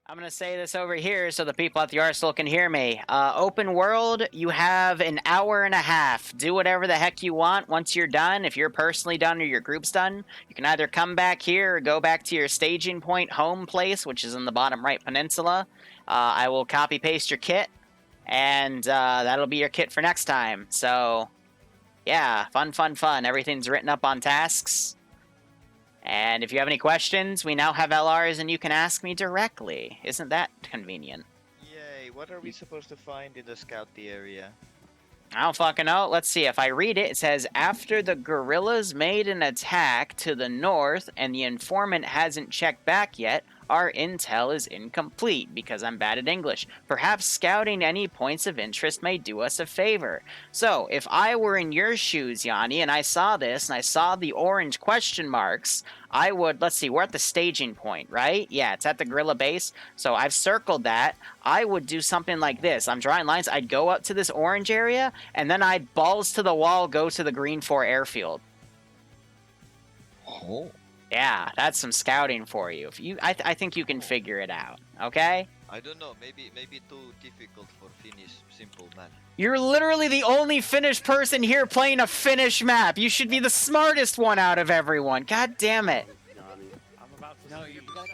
I'm going to say this over here so the people at the Arsenal can hear me. Open world, you have an hour and a half. Do whatever the heck you want once you're done. If you're personally done or your group's done, you can either come back here or go back to your staging point home place, which is in the bottom right peninsula. I will copy paste your kit, and that'll be your kit for next time. So, yeah, fun, fun, fun. Everything's written up on tasks. And if you have any questions, we now have LRs and you can ask me directly. Isn't that convenient? Yay, what are we supposed to find in the scout the area? I don't fucking know. Let's see. If I read it, it says, after the guerrillas made an attack to the north and the informant hasn't checked back yet, our intel is incomplete because I'm bad at English. Perhaps scouting any points of interest may do us a favor. So, if I were in your shoes, Yanni, and I saw this, and I saw the orange question marks, I would, let's see, we're at the staging point, right? Yeah, it's at the guerrilla base. So I've circled that. I would do something like this. I'm drawing lines. I'd go up to this orange area, and then I'd balls to the wall go to the green 4 airfield. Oh. Yeah, that's some scouting for you. If you, I think you can figure it out. Okay. I don't know. Maybe too difficult for Finnish simple man. You're literally the only Finnish person here playing a Finnish map. You should be the smartest one out of everyone. God damn it.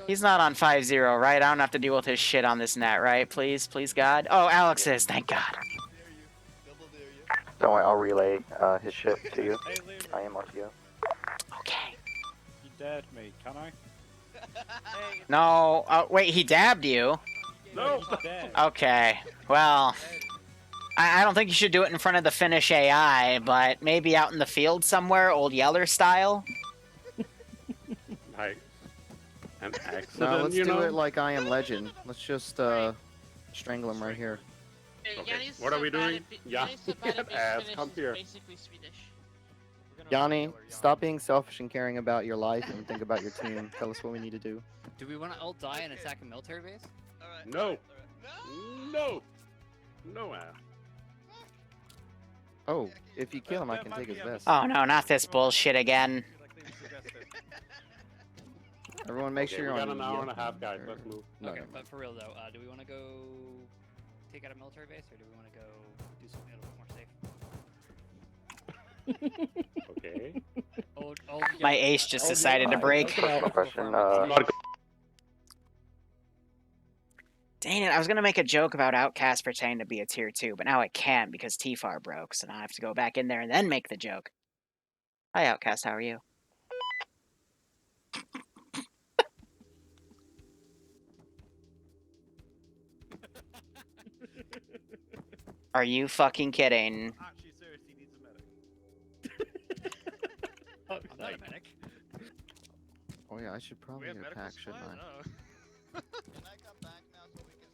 He's not on 5-0, right? I don't have to deal with his shit on this net, right? Please, please, God. Oh, Alex is. Thank God. Don't worry, I'll relay his ship to you. I am RTO. Okay. He dared me, can I? No. Wait, he dabbed you? No! Okay. Well, I don't think you should do it in front of the Finnish AI, but maybe out in the field somewhere, Old Yeller style. Like an accident, No, let's you do know? it like I Am Legend. Let's just strangle him right here. Okay, what are we doing? Yeah, ass, come here. Basically Swedish. Yanni, stop being selfish and caring about your life and think about your team. Tell us what we need to do. Do we want to ult die and attack a military base? No! No! No, Oh, if you kill him, I can take his vest. Oh no, not this bullshit again. Everyone, make sure we you're got on. an hour and a half, guys. Let's move. No, Okay, no. but for real though, do we want to go take out a military base, or do we want to go do something a little bit more safe? Okay. My ace just decided to break. No question. Dang it, I was gonna make a joke about Outcast pretending to be a tier 2, but now I can't because T-FAR broke, so now I have to go back in there and then make the joke. Hi Outcast, how are you? Are you fucking kidding? Actually, seriously, needs a medic. I'm not a medic. Oh yeah, I should probably get a pack, shouldn't I? Can I come back now so we can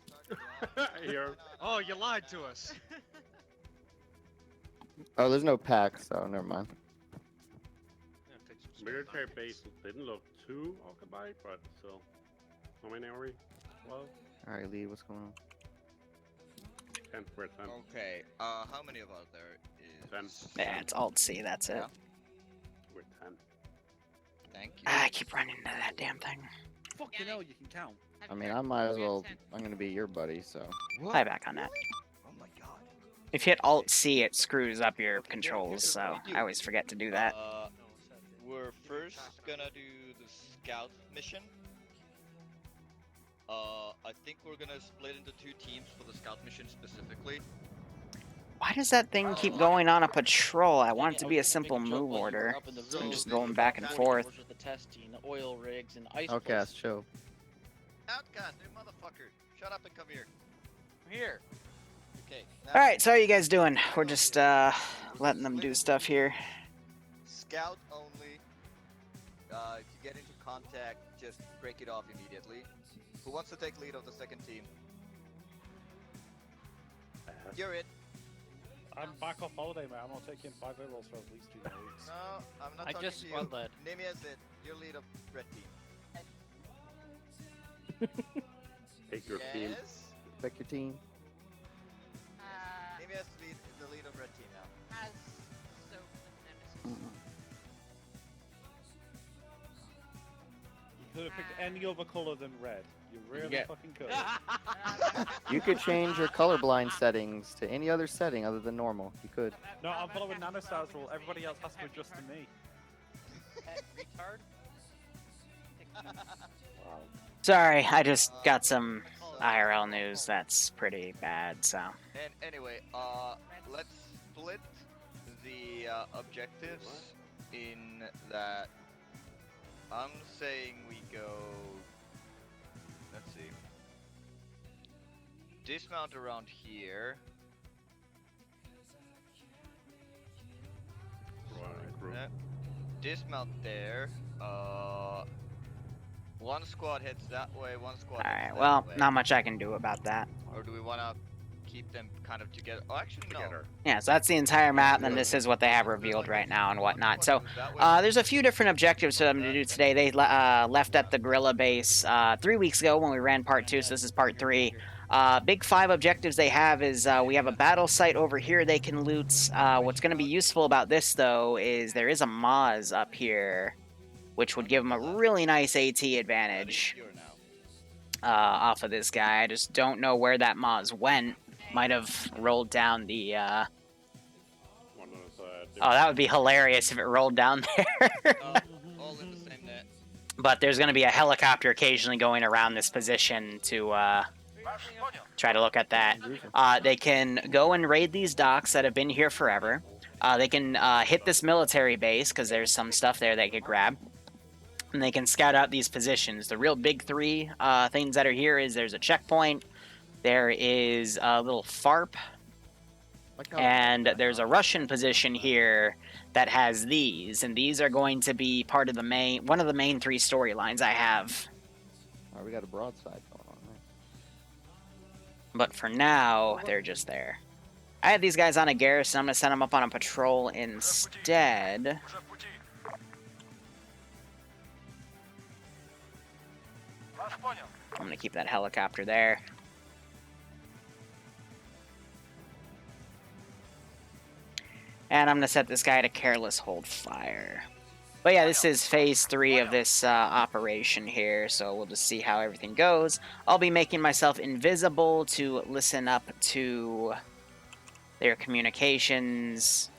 start? Here. Oh, you lied to us. Oh, there's no pack, so never mind. Military base didn't look too occupied, but still. How many are we? 12? Alright, Lee, what's going on? 10%. Okay. How many of us there is? 10. Yeah, it's Alt-C, that's it. Yeah. We're 10. Thank you. I keep running into that damn thing. Fucking hell, you can count. I mean, I might as well. I'm gonna be your buddy, so. Fly back on that. Oh my god. If you hit Alt-C, it screws up your controls, so I always forget to do that. We're first gonna do the scout mission. I think we're gonna split into 2 teams for the scout mission specifically. Why does that thing keep going on a patrol? I want it to be a simple move order. I'm just going back and forth. The testing, the oil rigs, and ice. Outcast, chill. Outcast, you motherfucker! Shut up and come here. I'm here. Okay. now- Alright, so how you guys doing? We're just letting them do stuff here. Scout only. If you get into contact, just break it off immediately. Who wants to take lead of the second team? You're it. I'm back off holiday, mate. I'm not taking 5 euros for at least 2 weeks. No, I'm not I talking just to you. run that. Nimia's it. You're lead of red team. Take your team. Yes. Pick your team. Nimia's the lead of red team now. As so nemesis. could have picked any other color than red. You really get- fucking could. You could change your colorblind settings to any other setting other than normal. You could. No, I'm following Nanostar's rule. Everybody else has to adjust to me. Retard. Sorry, I just got some IRL news that's pretty bad, so. And anyway, let's split the objectives in that. I'm saying we go. Let's see. Dismount around here. Right. Dismount there. One squad heads that way, one squad heads Alright, that well, way. not much I can do about that. Or do we want to keep them kind of together? Oh, actually, no. Together. Yeah, so that's the entire map, and then this is what they have revealed right now and whatnot. So, there's a few different objectives for them to do today. They left at the Guerrilla base 3 weeks ago when we ran part 2, so this is part 3. Big 5 objectives they have is we have a battle site over here they can loot. What's going to be useful about this, though, is there is a Maz up here, which would give them a really nice AT advantage off of this guy. I just don't know where that Maz went. Might have rolled down the... One of those, Oh, that would be hilarious if it rolled down there. All in the same net. But there's going to be a helicopter occasionally going around this position to try to look at that. They can go and raid these docks that have been here forever. They can hit this military base because there's some stuff there they could grab. And they can scout out these positions. The real big 3 things that are here is there's a checkpoint, there is a little FARP, and there's a Russian position here that has these. And these are going to be part of the one of the main 3 storylines I have. Alright, we got a broadside going on there. But for now, they're just there. I had these guys on a garrison. I'm going to send them up on a patrol instead. I'm going to keep that helicopter there. And I'm going to set this guy to careless hold fire. But yeah, this is phase 3 of this operation here, so we'll just see how everything goes. I'll be making myself invisible to listen up to their communications.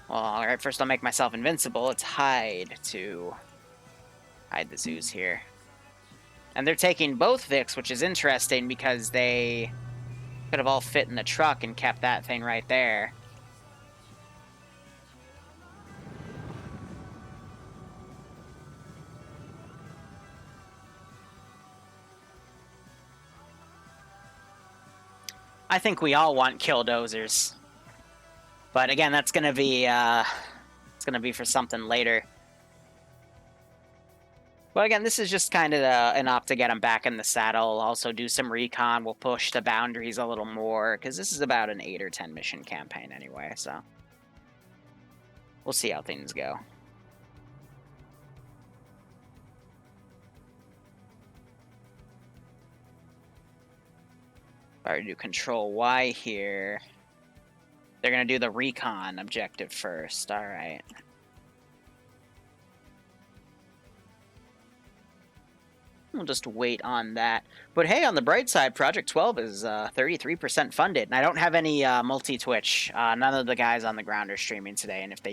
Well, alright, first I'll make myself invincible. Let's hide to hide the Zeus here. And they're taking both Vics, which is interesting because they could have all fit in the truck and kept that thing right there. I think we all want killdozers. But again, that's gonna be it's gonna be for something later. Well, again, this is just kind of an op to get him back in the saddle. Also do some recon. We'll push the boundaries a little more, because this is about an 8 or 10 mission campaign anyway, so. We'll see how things go. Alright, do Control Y here. They're going to do the recon objective first. Alright. We'll just wait on that. But hey, on the bright side, Project 12 is 33% funded. And I don't have any multi-Twitch. None of the guys on the ground are streaming today. And if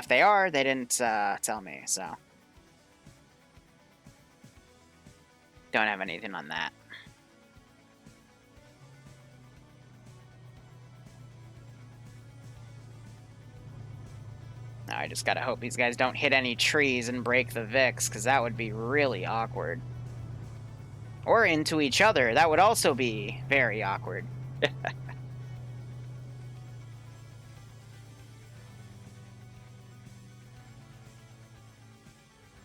they are, they didn't tell me, so. Don't have anything on that. Now I just gotta hope these guys don't hit any trees and break the Vix, because that would be really awkward. Or into each other. That would also be very awkward.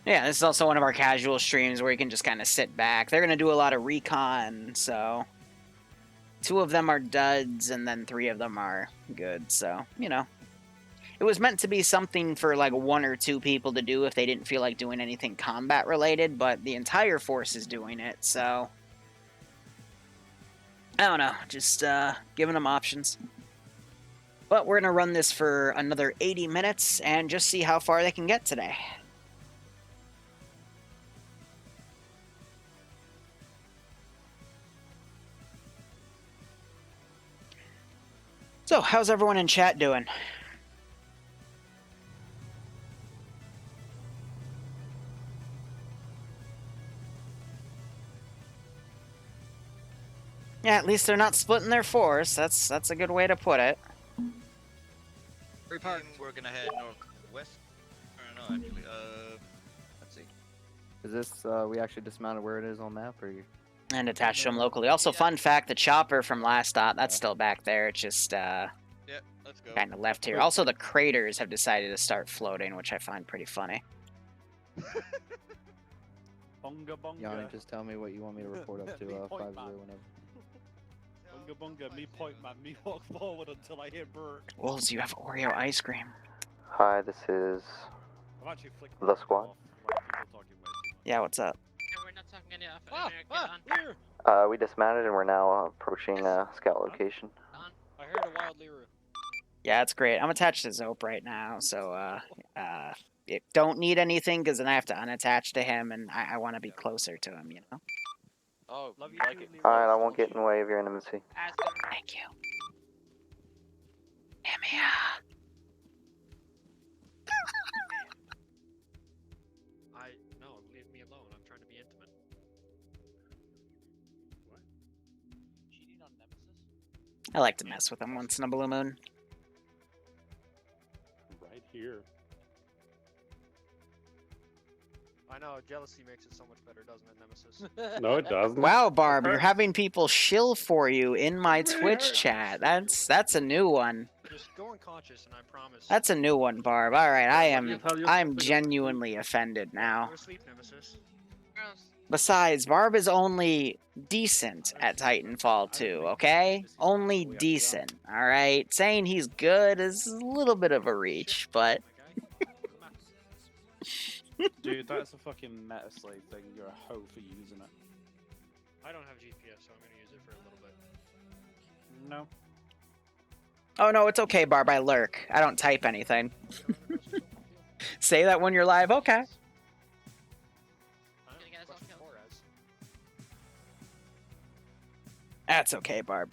Yeah, this is also one of our casual streams where you can just kind of sit back. They're going to do a lot of recon, so 2 of them are duds, and then 3 of them are good, so, you know. It was meant to be something for like 1 or 2 people to do if they didn't feel like doing anything combat related, but the entire force is doing it, so I don't know, just giving them options. But we're going to run this for another 80 minutes and just see how far they can get today. So, how's everyone in chat doing? Yeah, at least they're not splitting their force. That's a good way to put it. We're gonna head northwest. Or no, actually, let's see. Is this we actually dismounted where it is on map, or you? And attached to them locally. Also, fun fact, the chopper from last stop, that's still back there. It's just Yeah, let's go. kind of left here. Also, the craters have decided to start floating, which I find pretty funny. Bunga bunga. Yanni, just tell me what you want me to report up to Me 5-0 point whenever. Bunga bunga, me point man, me walk forward until I hear Bert. Wolves, you have Oreo ice cream. Hi, this is I've actually flicked The my squad. off, like, people talking way too much. Yeah, what's up? And we're not talking any of Here! we dismounted and we're now approaching scout location. I heard a wild Liru. Yeah, it's great. I'm attached to Zope right now, so don't need anything because then I have to unattach to him, and I want to be closer to him, you know? Oh, Love you like too, it. Liru. Alright, I won't get in the way of your intimacy. Thank you. Emia. No, leave me alone. I'm trying to be intimate. Cheating on Nemesis? I like to mess with him once in a blue moon. Right here. I know, jealousy makes it so much better, doesn't it, Nemesis? No, it doesn't. Wow, Barb, you're having people shill for you in my Twitch chat. That's a new one. Just go unconscious and I promise. That's a new one, Barb. All right, I'm genuinely offended now. Go to sleep, Nemesis. Besides, Barb is only decent at Titanfall 2, okay? Only decent, alright? Saying he's good is a little bit of a reach, but... Dude, that's a fucking meta slave thing. You're a hoe for using it. I don't have GPS, so I'm gonna use it for a little bit. No. Oh no, it's okay, Barb, I lurk. I don't type anything. Say that when you're live, okay. That's okay, Barb.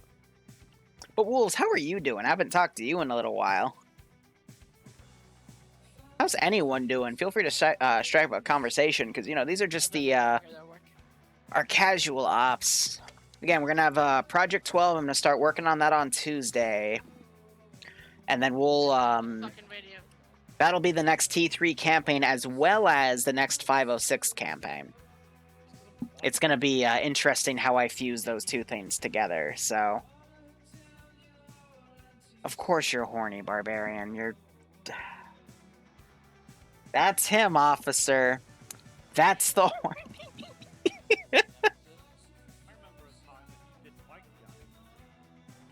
But Wolves, how are you doing? I haven't talked to you in a little while. How's anyone doing? Feel free to strike up a conversation, because, you know, these are just the, our casual ops. Again, we're going to have Project 12. I'm going to start working on that on Tuesday. And then we'll, that'll be the next T3 campaign, as well as the next 506 campaign. It's going to be interesting how I fuse those two things together, so... Of course you're horny, Barbarian. You're... That's him, officer. That's the horny.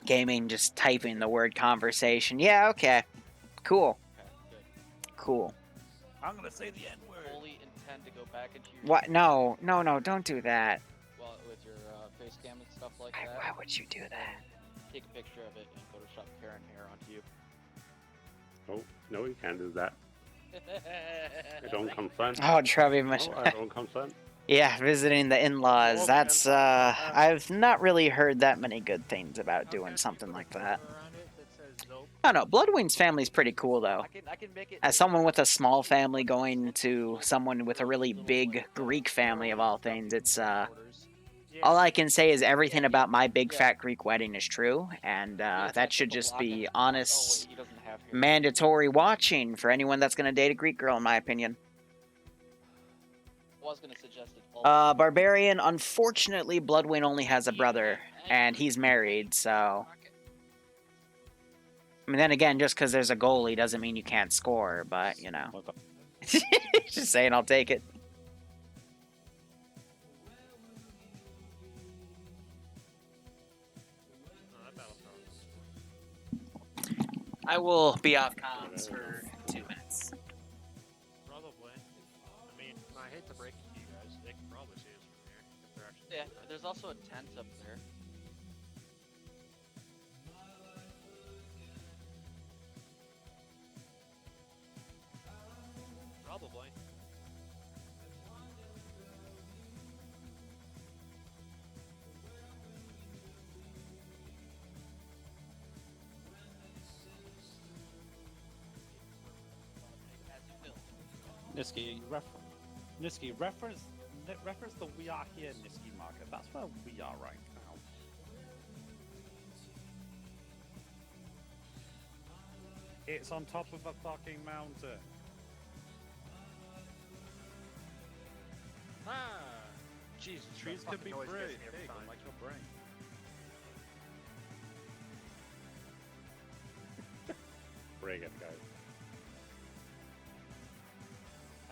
Gaming, just typing the word conversation. Yeah, okay. Cool. Okay, good. Cool. I'm gonna say the N-word. Fully intend to go back into your... What? No, don't do that. Well, with your face cam and stuff like Why, that. why would you do that? Take a picture of it and Photoshop Karen hair onto you. Oh, no, you can't do that. I don't consent. Oh, Trevi, No, I don't consent. yeah, visiting the in-laws. Oh, That's, man. I've not really heard that many good things about doing something like that. I don't know, Bloodwing's family's pretty cool, though. I can make it... As someone with a small family going to someone with a really big Greek family of all things, it's, all I can say is everything about my big fat Greek wedding is true, and that should just be honest, mandatory watching for anyone that's going to date a Greek girl, in my opinion. I was gonna suggest it. Barbarian, unfortunately, Bloodwing only has a brother, and he's married, so... I mean, then again, just because there's a goalie doesn't mean you can't score, but, you know. Just saying, I'll take it. I will be off comms for 2 minutes. Probably. I mean, I hate to break it to you guys. They can probably see us from here. If they're actually Yeah, there's also a tent up there. Probably. Niski, reference the "We Are Here" Niski market. That's where we are right now. It's on top of a fucking mountain. Ah, Jesus, Trees that can fucking be noise pretty gets me every big, time. like your brain. Bring it, guys.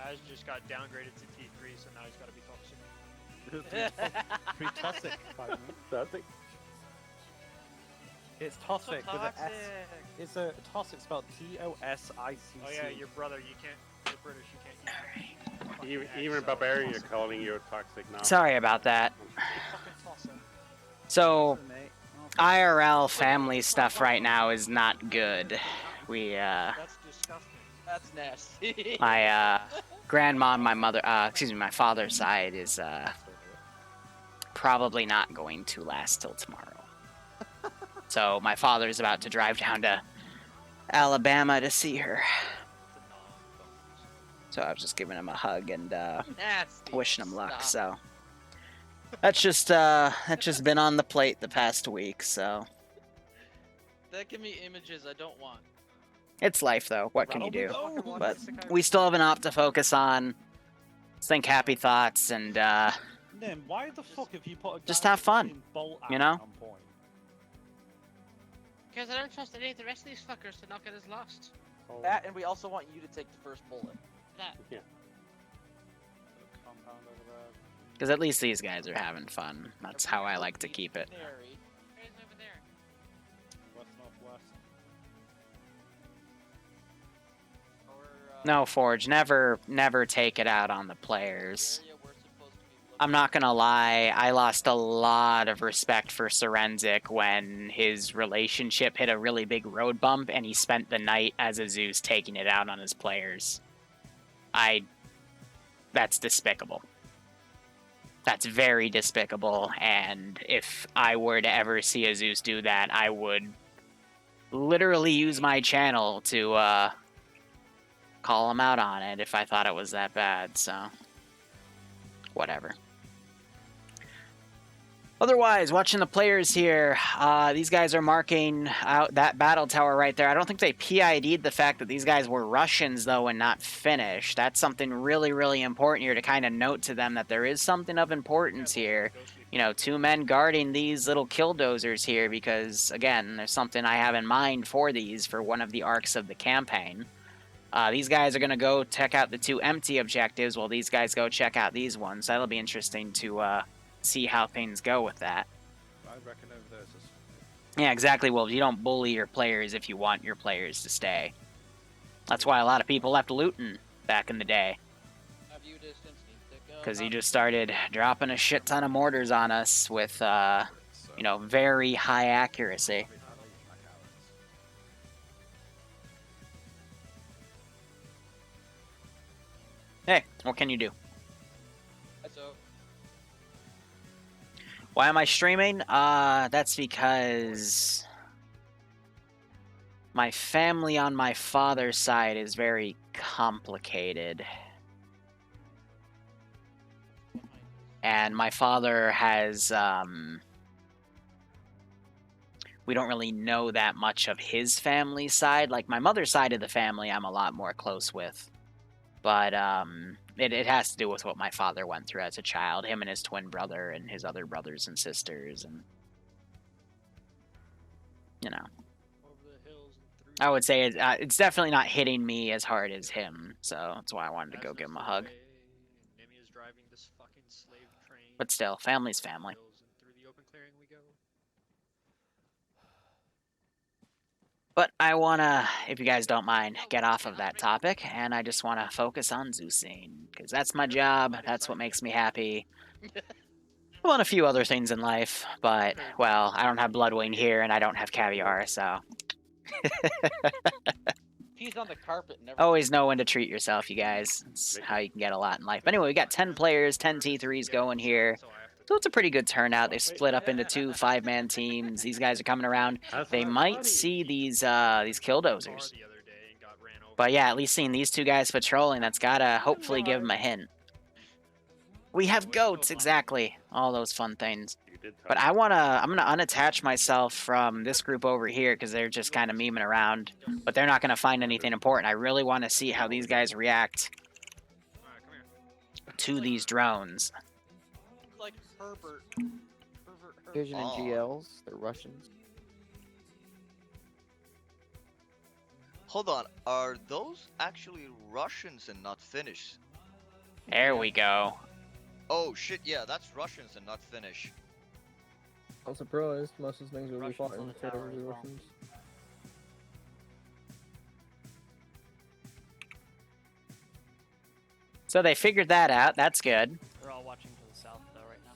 Az just got downgraded to T3, so now he's got to be toxic. Pretty toxic. Toxic? It's toxic with an S. Toxic. It's a toxic spelled T-O-S-I-C-C. Oh yeah, your brother, you can't. You're British, you can't use fucking Even X, so Barbarian toxic. are calling you toxic now. Sorry about that. Fucking toss him. So, IRL family stuff right now is not good. We, That's disgusting. That's nasty. my, grandma on my mother, my father's side is, probably not going to last till tomorrow. So, my father's about to drive down to Alabama to see her. So, I was just giving him a hug and, Nasty. wishing him luck, Stop. so. That's just been on the plate the past week, so. That give me images I don't want. It's life, though. What can you do? Oh, But we still have an op to focus on. Think happy thoughts and, Nim, why the fuck have you put a Just guy have fun, in bolt you action know? on point? Because I don't trust any of the rest of these fuckers to not get us lost. Oh, That, and we also want you to take the first bullet. That. Compound over there. because at least these guys are having fun. That's how I like to keep it. Nary. Where's over there? West, northwest. Or, No, Forge, never take it out on the players. area we're supposed to be looking I'm not gonna lie, I lost a lot of respect for Serenzic when his relationship hit a really big road bump and he spent the night as a Zeus taking it out on his players. That's despicable. That's very despicable, and if I were to ever see a Zeus do that, I would literally use my channel to, call him out on it if I thought it was that bad, so. Whatever. Otherwise, watching the players here, these guys are marking out that battle tower right there. I don't think they PID'd the fact that these guys were Russians, though, and not Finnish. That's something really, really important here to kind of note to them that there is something of importance here. You know, 2 men guarding these little killdozers here because, again, there's something I have in mind for these for one of the arcs of the campaign. These guys are going to go check out the 2 empty objectives while these guys go check out these ones. That'll be interesting to see how things go with that. I reckon over there is Yeah, exactly, Wolves. You don't bully your players if you want your players to stay. That's why a lot of people left Luton back in the day. Have you distance need to go? Because he just started dropping a shit ton of mortars on us with, you know, very high accuracy. Hey, what can you do? So, Why am I streaming? That's because my family on my father's side is very complicated. And my father has, we don't really know that much of his family side. Like, my mother's side of the family I'm a lot more close with. But, it has to do with what my father went through as a child. Him and his twin brother and his other brothers and sisters and... You know. over the hills and through I would say it's definitely not hitting me as hard as him. So, that's why I wanted to go give him a hug. Nemi is driving this fucking slave train. But still, family's family. Hills and through the open clearing we go. But I want to, if you guys don't mind, get off of that topic, and I just want to focus on Zeusing, because that's my job, that's what makes me happy. I want a few other things in life, but, well, I don't have Bloodwing here, and I don't have caviar, so... peas on the carpet never. Always know when to treat yourself, you guys. It's how you can get a lot in life. But anyway, we got 10 players, 10 T3s going here. So it's a pretty good turnout. They split up into 2 5-man teams. These guys are coming around. They might see these killdozers. But yeah, at least seeing these two guys patrolling, that's gotta hopefully give them a hint. We have goats, exactly. All those fun things. You did But touch. I'm gonna unattach myself from this group over here because they're just kind of memeing around. But they're not gonna find anything important. I really want to see how these guys react Alright, come here. to these drones. It's like Herbert. Herbert. Vision and Oh. GLs, they're Russians. Hold on, are those actually Russians and not Finnish? There we go. Oh shit, yeah, that's Russians and not Finnish. I'm surprised. Most of the things we'll be Russians fighting on the tower are as well. Russians. So they figured that out. That's good. They're all watching to the south though right now.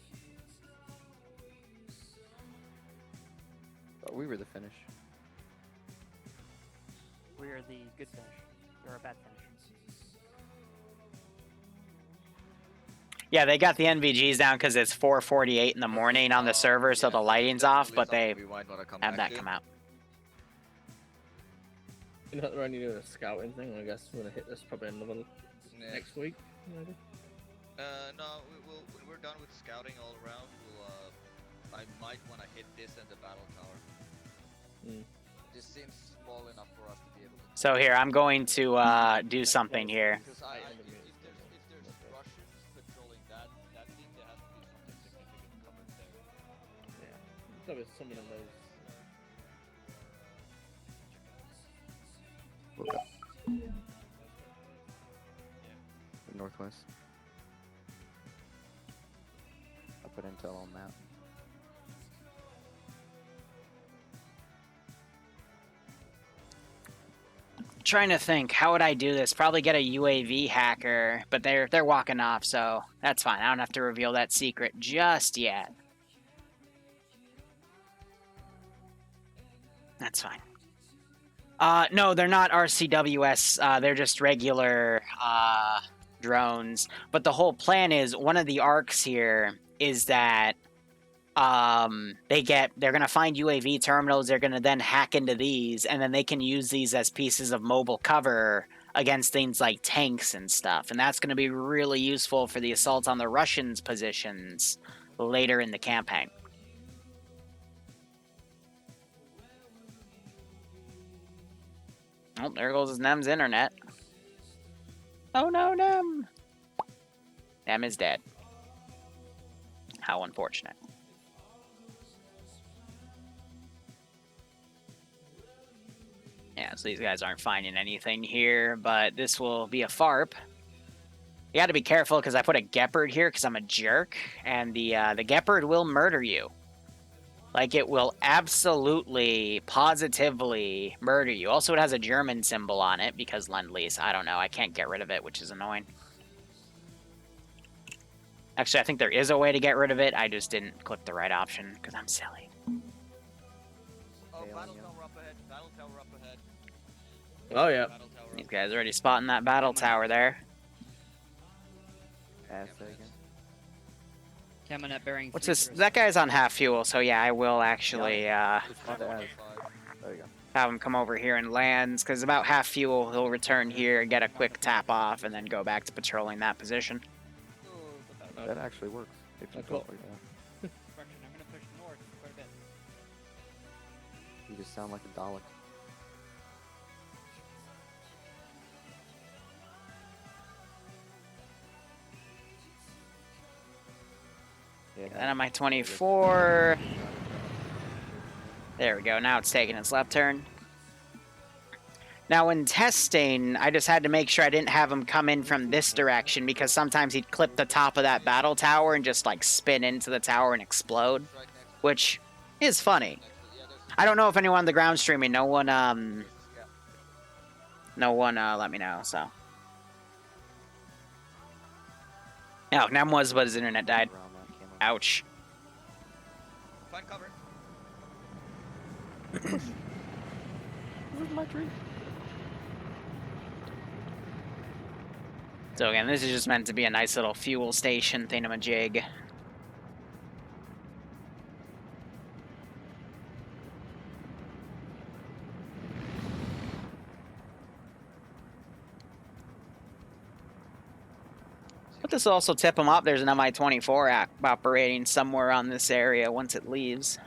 But we were the Finnish. We are the good Finnish. You're a bad Finnish. Yeah, they got the NVGs down because it's 4:48 in the morning on the server, so Yeah, the lighting's off. But something they we might wanna come have back that to. come out. You know, they're only doing a scouting thing. I guess we're gonna hit this probably another Next. next week. Maybe. No, when we're done with scouting all around, I might want to hit this and the battle tower. Hmm. This seems small enough for us to be able to. So here, I'm going to do something here. Because if there's Russians patrolling that thing, there has to be something significant covered there. Yeah. There was something of those. Look up. Northwest. I put intel on map. Trying to think, how would I do this? Probably get a UAV hacker, but they're walking off, so that's fine. I don't have to reveal that secret just yet. That's fine. No, they're not RCWS. They're just regular drones. But the whole plan is one of the arcs here is that they're gonna find UAV terminals. They're gonna then hack into these, and then they can use these as pieces of mobile cover against things like tanks and stuff. And that's gonna be really useful for the assault on the Russians' positions later in the campaign. Oh, there goes Nem's internet. Oh no, Nem! Nem is dead. How unfortunate. Yeah, so these guys aren't finding anything here, but this will be a FARP. You gotta be careful because I put a Gepard here because I'm a jerk, and the Gepard will murder you. Like, it will absolutely, positively murder you. Also, it has a German symbol on it because Lend-Lease. I don't know. I can't get rid of it, which is annoying. Actually, I think there is a way to get rid of it. I just didn't click the right option because I'm silly. Oh, Okay, battle on you. tower up ahead. Battle tower up ahead. Oh yeah. Battle tower These up guys already spotting that battle tower there. Pass that again. Camonette bearing. What's 3 this? tourists. That guy's on half fuel, so yeah, I will actually Respond to as. There you go. have him come over here and lands, because about half fuel, he'll return here, get a quick tap off, and then go back to patrolling that position. That actually works. If you That's go cool. like that. Direction. I'm gonna push north quite a bit. You just sound like a Dalek. Yeah, Then on my 24. There we go. Now it's taking its left turn. Now, when testing, I just had to make sure I didn't have him come in from this direction because sometimes he'd clip the top of that battle tower and just, like, spin into the tower and explode, right next to which is funny. yeah, there's I don't know if anyone on the ground streaming, no one let me know, so. Oh, Nem was, but his internet died. around that camera. Ouch. find cover. Where's my tree? So again, this is just meant to be a nice little fuel station thingamajig. this will also tip them up. There's an Mi-24 operating somewhere on this area once it leaves.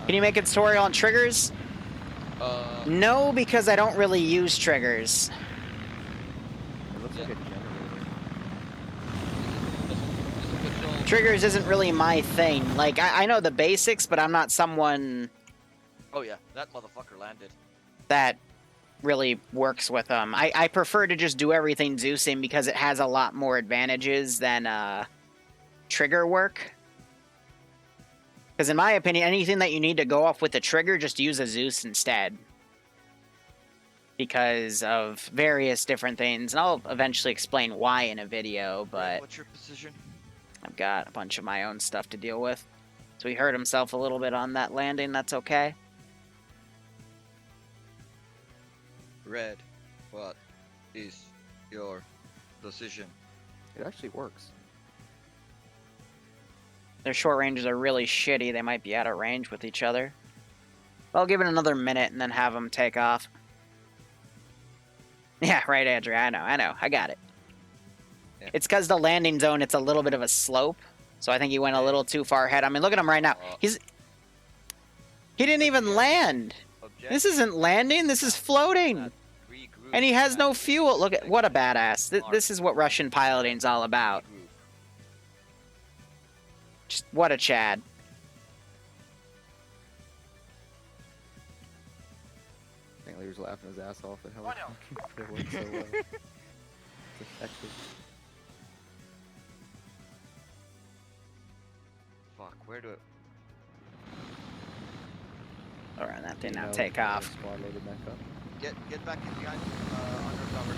Can you make a tutorial on triggers? No, because I don't really use triggers. It looks like a generator. Triggers isn't really my thing. Like, I know the basics, but I'm not someone Oh yeah, that motherfucker landed. that really works with them. I prefer to just do everything Zeusing because it has a lot more advantages than trigger work. Because in my opinion, anything that you need to go off with the trigger, just use a Zeus instead. Because of various different things. And I'll eventually explain why in a video, but What's your position? I've got a bunch of my own stuff to deal with. So he hurt himself a little bit on that landing, that's okay. Red, what is your decision? It actually works. Their short ranges are really shitty. They might be out of range with each other. I'll give it another minute and then have them take off. Yeah, right, Andrew. I know. I got it. Yeah. It's because the landing zone, it's a little bit of a slope. So I think he went a little too far ahead. I mean, look at him right now. He didn't even land. This isn't landing. This is floating. And he has no fuel. Look at what a badass. This is what Russian piloting's all about. Just what a Chad. I think Liru's laughing his ass off at how it works so well. It's effective. Fuck, where do it? Alright, that did not know, take off. Squad loaded back up. Get back in behind. Undercover.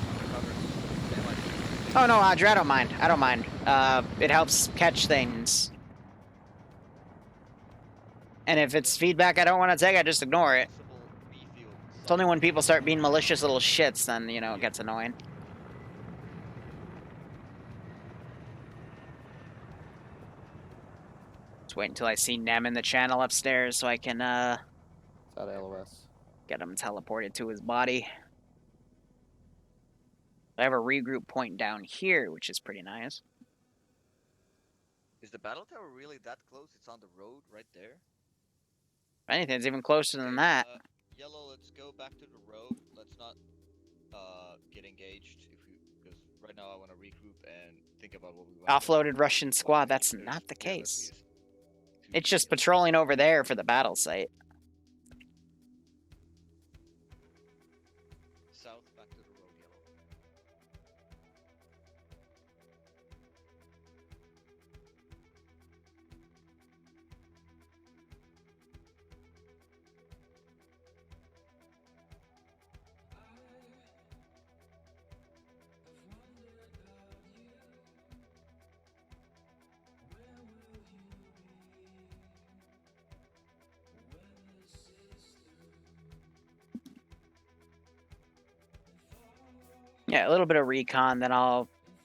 Stay like. Oh no, Audrey, I don't mind. I don't mind. It helps catch things. And if it's feedback I don't want to take, I just ignore it. It's only when people start being malicious little shits, then, you know, it gets annoying. Let's wait until I see Nem in the channel upstairs so I can, It's out of LOS. get him teleported to his body. I have a regroup point down here, which is pretty nice. Is the battle tower really that close? It's on the road right there. If anything, it's even closer than that. Yellow, let's go back to the road. Let's not get engaged because right now I want to regroup and think about what we want. Offloaded Russian squad, that's not the case. It's just patrolling over there for the battle site. South, back to the road, Yellow. Yeah, a little bit of recon, then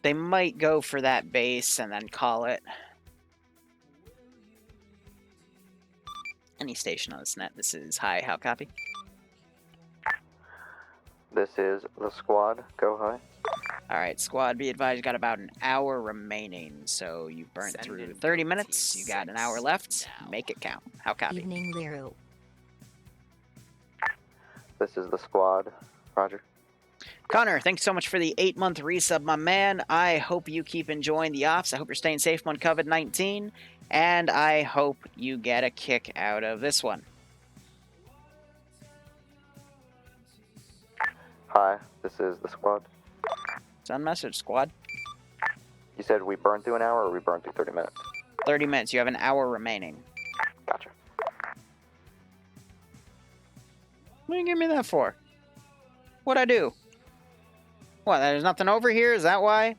they might go for that base and then call it. Any station on this net, this is hi, how copy? This is the squad. Go high. Alright, squad, be advised, you got about an hour remaining, so you burnt through 30 minutes, you got an hour left, make it count. How copy? Evening, Liru. This is the squad. Roger. Connor, thanks so much for the 8-month resub, my man. I hope you keep enjoying the ops. I hope you're staying safe on COVID-19. And I hope you get a kick out of this one. Hi, this is the squad. Send message, squad. You said we burned through an hour or we burned through 30 minutes? 30 minutes. You have an hour remaining. Gotcha. What do you give me that for? What'd I do? What, there's nothing over here? Is that why?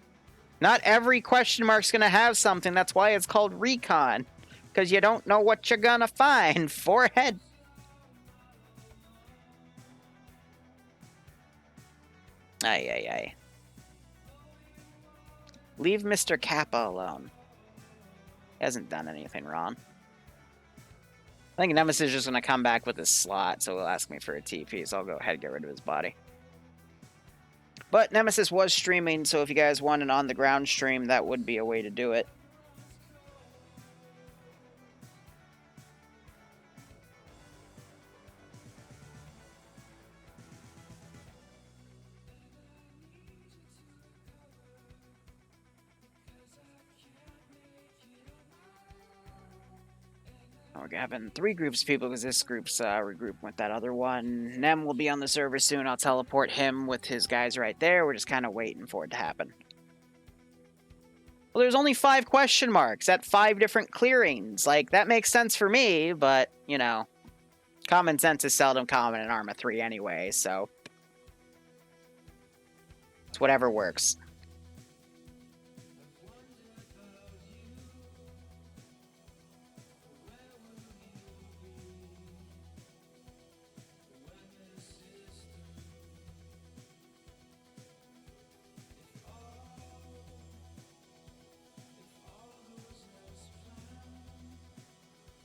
Not every question mark's gonna have something. That's why it's called recon. Because you don't know what you're gonna find. Forehead. Ay, ay, ay. Leave Mr. Kappa alone. He hasn't done anything wrong. I think Nemesis is just going to come back with his slot, so he'll ask me for a TP, so I'll go ahead and get rid of his body. But Nemesis was streaming, so if you guys want an on-the-ground stream, that would be a way to do it. We're having 3 groups of people because this group's regrouping with that other one. Nem will be on the server soon. I'll teleport him with his guys right there. We're just kind of waiting for it to happen. Well, there's only 5 question marks at 5 different clearings. Like, that makes sense for me, but, you know, common sense is seldom common in Arma 3 anyway, so it's whatever works.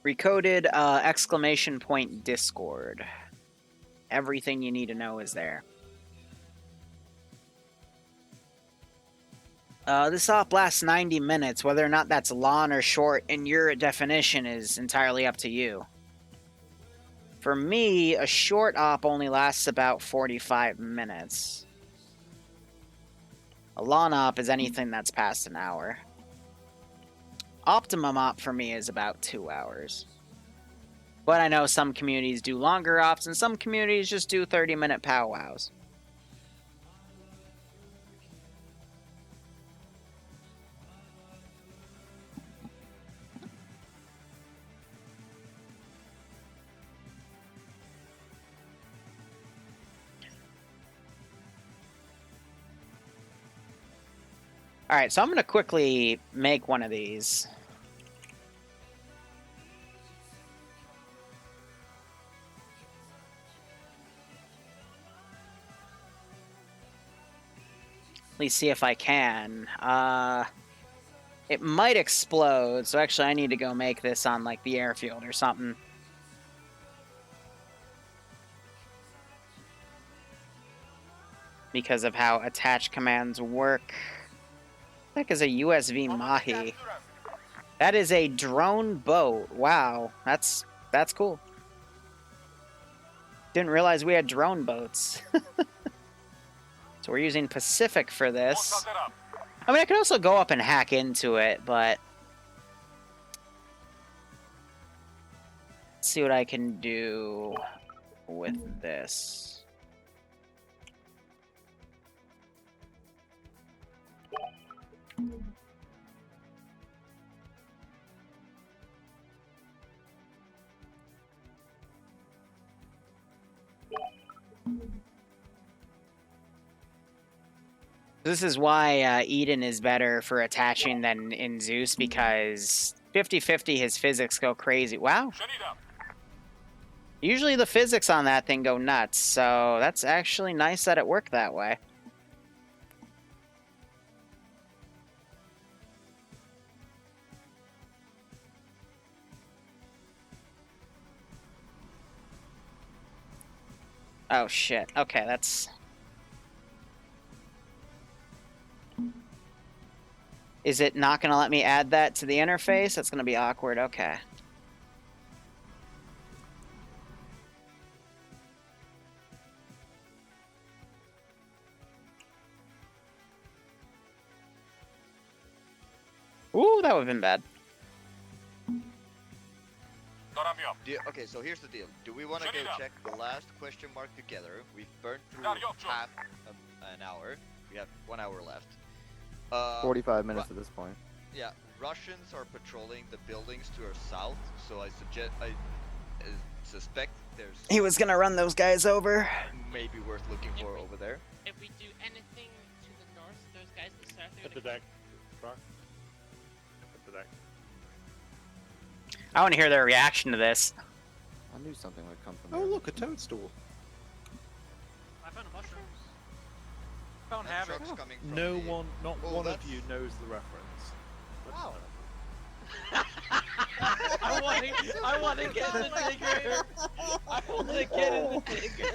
Recoded exclamation point Discord. Everything you need to know is there. This op lasts 90 minutes. Whether or not that's long or short in your definition is entirely up to you. For me, a short op only lasts about 45 minutes. A long op is anything that's past an hour. Optimum op for me is about 2 hours. But I know some communities do longer ops, and some communities just do 30-minute powwows. Alright, so I'm going to quickly make one of these. At least see if I can. It might explode, so actually I need to go make this on, like, the airfield or something. Because of how attach commands work. What the heck is a USV Mahi? That is a drone boat. Wow, that's cool. Didn't realize we had drone boats. So we're using Pacific for this. I mean, I could also go up and hack into it, but let's see what I can do with this. This is why Eden is better for attaching than in Zeus, because 50-50 his physics go crazy. Wow. Usually the physics on that thing go nuts, so that's actually nice that it worked that way. Oh shit. Okay, that's... Is it not going to let me add that to the interface? That's going to be awkward. Okay. Ooh, that would have been bad. Okay, so here's the deal. Do we want to go check the last question mark together? We've burned through half an hour. We have 1 hour left. 45 minutes at this point. Yeah, Russians are patrolling the buildings to our south, so I suspect there's... He was gonna run those guys over. Maybe worth looking for over there. If we do anything to the north, those guys in the south are Hit the deck. Truck. Hit the deck. I want to hear their reaction to this. I knew something would come from Oh, there. look, a toadstool. I found a mushroom. Found Found havoc. trucks coming from No the... one, not Oh, one of that's- you knows the reference. Wow. I want to get in the digger. I want to get in the digger.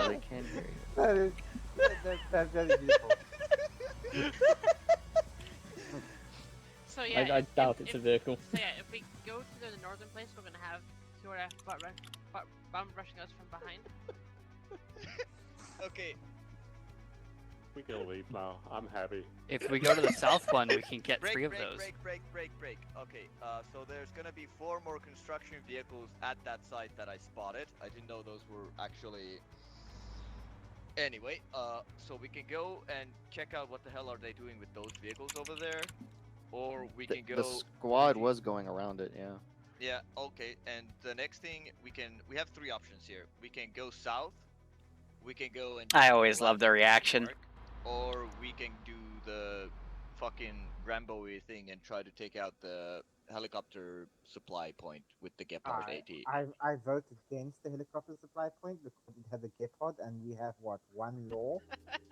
They can hear you. That's very beautiful. So yeah, I doubt it's a vehicle. So yeah, if we go to the northern place, we're gonna have sort of bomb rushing us from behind. Okay. We can leave now. I'm happy. If we go to the south one, we can get break, 3 of break, those. Break. Okay, so there's gonna be 4 more construction vehicles at that site that I spotted. I didn't know those were actually... Anyway, so we can go and check out what the hell are they doing with those vehicles over there. Or we can go... The squad was going around it, yeah. Yeah, okay, and the next thing, we have 3 options here. We can go south, we can go and... I always love the reaction. Or we can do the fucking Rambo-y thing and try to take out the helicopter supply point with the Gepard AT. I voted against the helicopter supply point because it had the Gepard, and we have what, 1 law?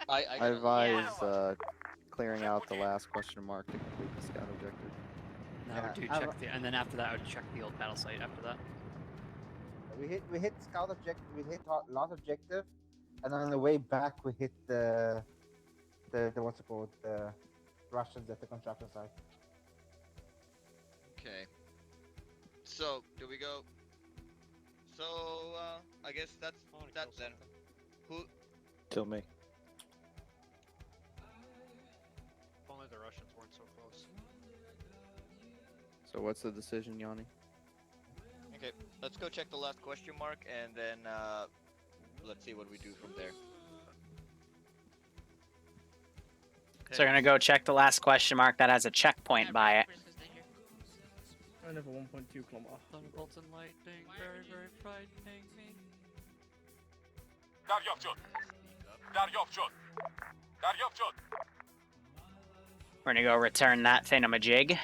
I advise clearing out the last question mark to complete the scout objective. No, I would do check the, and then after that, I would check the old battle site. After that, We hit scout objective. We hit last objective, and on the way back we hit the what's it called, the Russians at the construction site. Okay. So, do we go? So, I guess that's that then. Who? Kill me. If only the Russians weren't so close. So what's the decision, Yanni? Okay, let's go check the last question mark, and then let's see what we do from there. So we're gonna go check the last question mark that has a checkpoint by it. I live a 1.2 kilometer. thunderbolts and lightning, very, very frightening me. We're gonna go return that thingamajig. You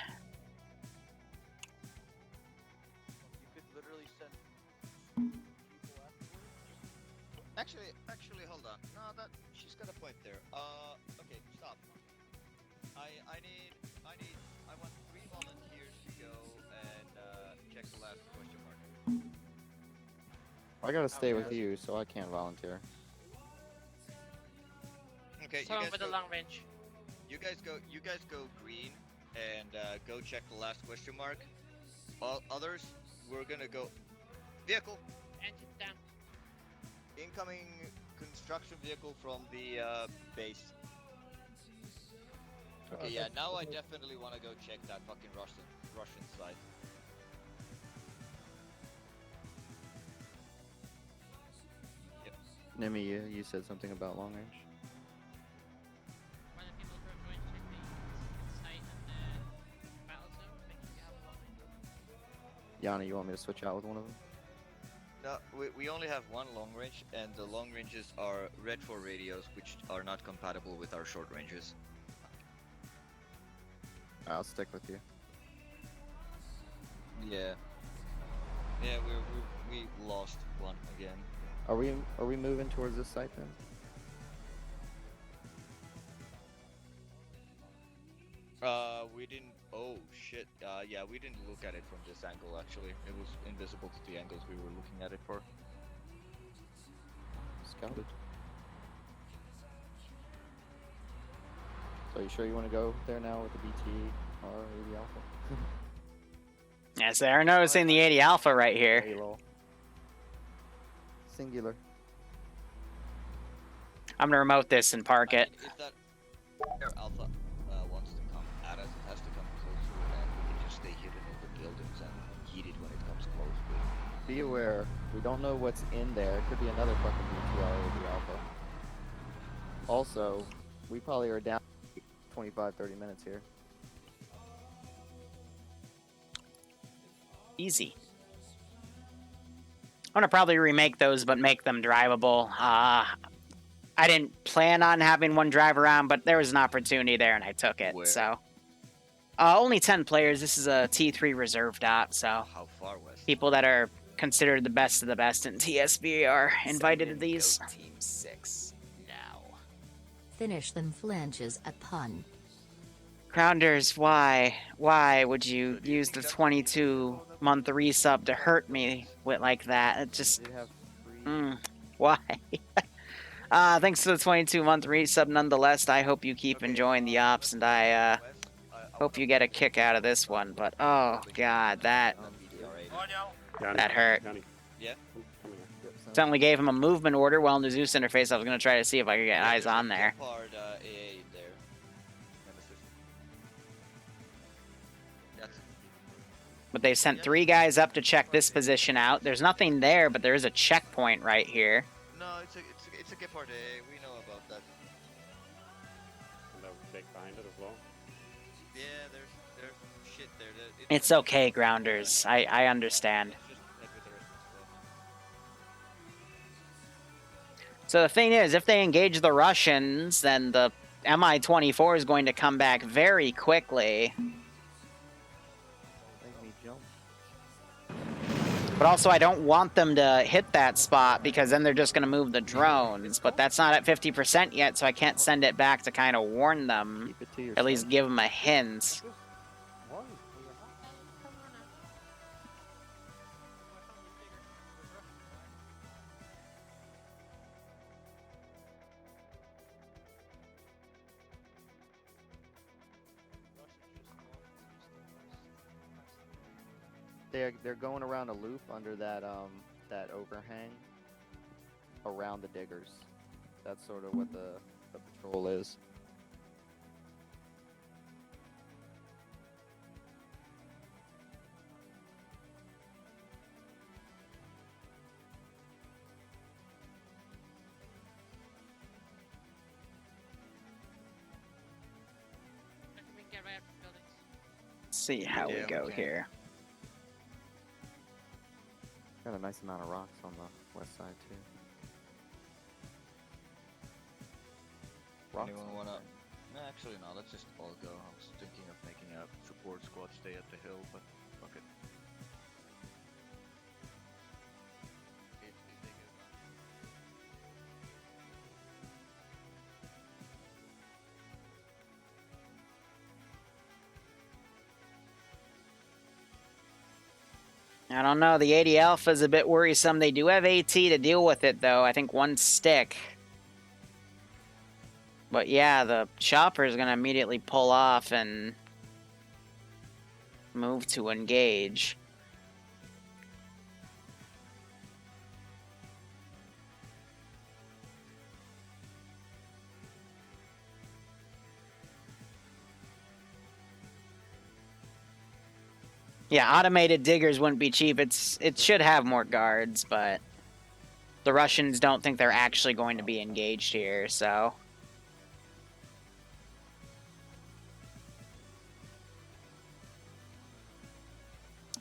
could literally send people afterwards. Actually, hold on. No, she's got a point there. Okay, stop. I want 3 volunteers to go and check the last question mark. I gotta stay with you, so I can't volunteer. Okay, Someone with a long range. You guys go green and go check the last question mark. All others, we're gonna go vehicle. Engine down. Incoming construction vehicle from the base. Okay, yeah, now I definitely want to go check that fucking Russian side. Yep. Nimi, you said something about long range. One of the people who are going to check the site and the battle zone, make sure you have a long range. Yanni, you want me to switch out with one of them? No, we only have 1 long range, and the long ranges are red for radios, which are not compatible with our short ranges. I'll stick with you. Yeah. Yeah, we lost 1 again. Are we moving towards this site then? We didn't. Oh shit. Yeah, we didn't look at it from this angle. Actually, it was invisible to the angles we were looking at it for. Scouted. So you sure you want to go there now with the BT or 80 Alpha? Yes, they are noticing the 80 Alpha right here. Halo. Singular. I'm gonna remote this and park it. If that Alpha wants to come at us, it has to come closer, and we can just stay hidden in the buildings and eat it when it comes close. Be aware, we don't know what's in there. It could be another fucking BT or 80 Alpha. Also, we probably are down 25-30 minutes here. Easy. I'm gonna probably remake those, but make them drivable. I didn't plan on having one drive around, but there was an opportunity there, and I took it. Where? So, only 10 players. This is a T3 reserve dot, so How far west? people that are considered the best of the best in TSB are invited to these. Team 6 now. Finish them flanges a pun. Grounders, why? Why would you use the 22-month resub to hurt me with like that? It just... Did have free... why? Thanks to the 22-month resub nonetheless. I hope you keep enjoying the ops, and I hope you get a kick out of this one. But, oh, God, that hurt. Yeah? Suddenly gave him a movement order while in the Zeus interface. I was going to try to see if I could get eyes on there. But they sent 3 guys up to check this position out. There's nothing there, but there is a checkpoint right here. No, it's a Gepard A. We know about that. And that big behind it as well. Yeah, there's shit there. It's okay, Grounders. I understand. So the thing is, if they engage the Russians, then the Mi-24 is going to come back very quickly. But also, I don't want them to hit that spot, because then they're just going to move the drones. But that's not at 50% yet, so I can't send it back to kind of warn them. At least give them a hint. They're going around a loop under that that overhang around the diggers. That's sort of what the patrol is. We can get right up to buildings. Let's see how we go here. Got a nice amount of rocks on the west side too. Rocks. Anyone wanna? No, actually no. Let's just all go. I was thinking of making a support squad stay at the hill, but fuck it. If they get I don't know. The 80 Alpha is a bit worrisome. They do have AT to deal with it, though. I think 1 stick. But yeah, the chopper is going to immediately pull off and move to engage. Yeah, automated diggers wouldn't be cheap. It should have more guards, but the Russians don't think they're actually going to be engaged here, so...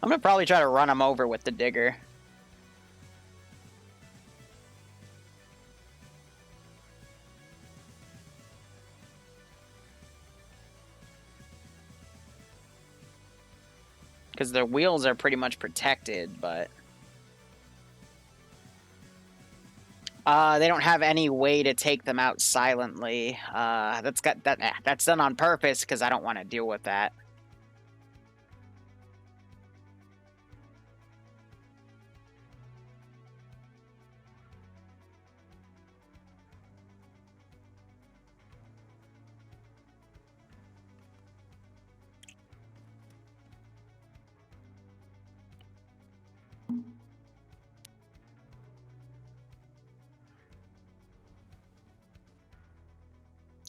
I'm gonna probably try to run them over with the digger. Because their wheels are pretty much protected, but... they don't have any way to take them out silently. That's done on purpose, because I don't want to deal with that.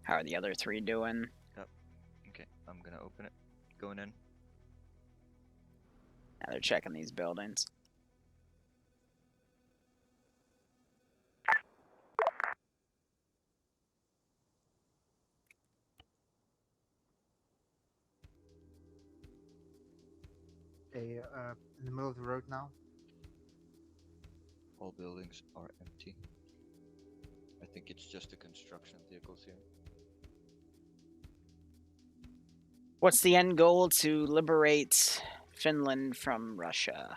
How are the other 3 doing? Yep. Okay, I'm gonna open it. Going in. Yeah, they're checking these buildings. In the middle of the road now. All buildings are empty. I think it's just the construction vehicles here. What's the end goal? To liberate Finland from Russia.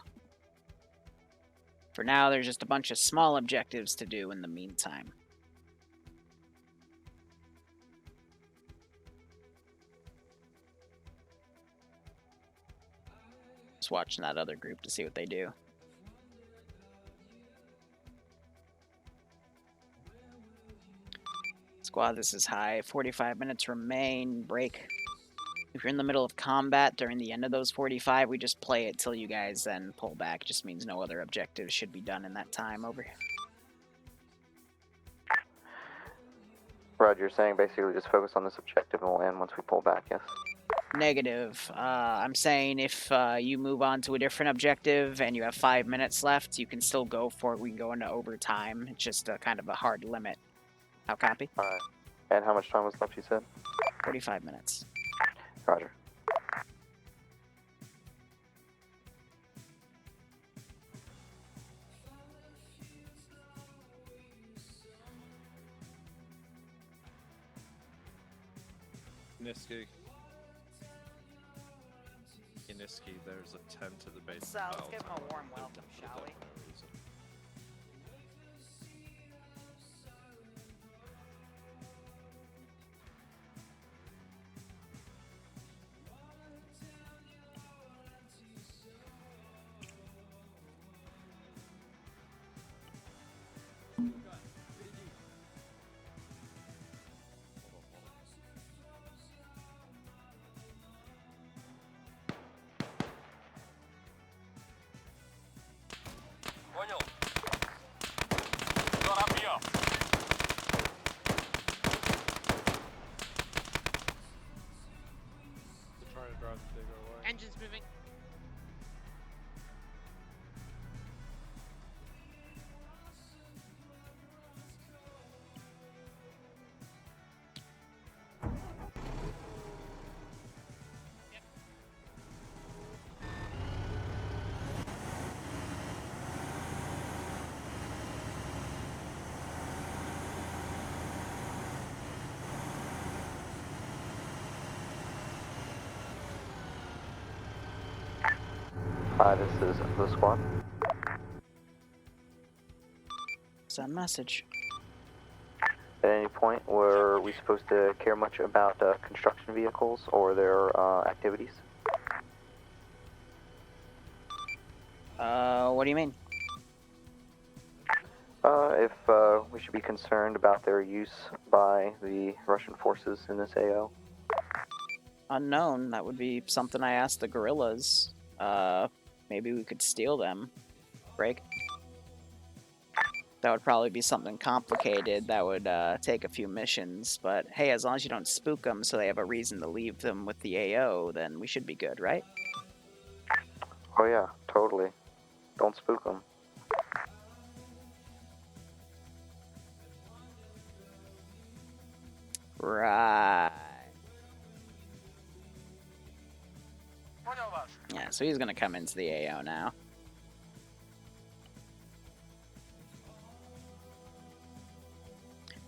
For now, there's just a bunch of small objectives to do in the meantime. Just watching that other group to see what they do. Squad, this is high. 45 minutes remain. Break. If you're in the middle of combat during the end of those 45, we just play it till you guys then pull back. Just means no other objectives should be done in that time. Over. Roger, you're saying basically just focus on this objective and we'll end once we pull back, yes? Negative. I'm saying if you move on to a different objective and you have 5 minutes left, you can still go for it. We can go into overtime. It's just kind of a hard limit. How copy? Alright. And how much time was left, you said? 45 minutes. Roger. Niski. In Niski, there's a tent at the base. So let's give him a warm welcome, shall we? Engines moving. Hi, this is the squad. Send message. At any point, were we supposed to care much about construction vehicles or their activities? What do you mean? If we should be concerned about their use by the Russian forces in this AO. Unknown. That would be something I asked the guerrillas. Maybe we could steal them. Break. That would probably be something complicated. That would take a few missions. But hey, as long as you don't spook them so they have a reason to leave them with the AO, then we should be good, right? Oh yeah, totally. Don't spook them. Right. Yeah, so he's gonna come into the AO now.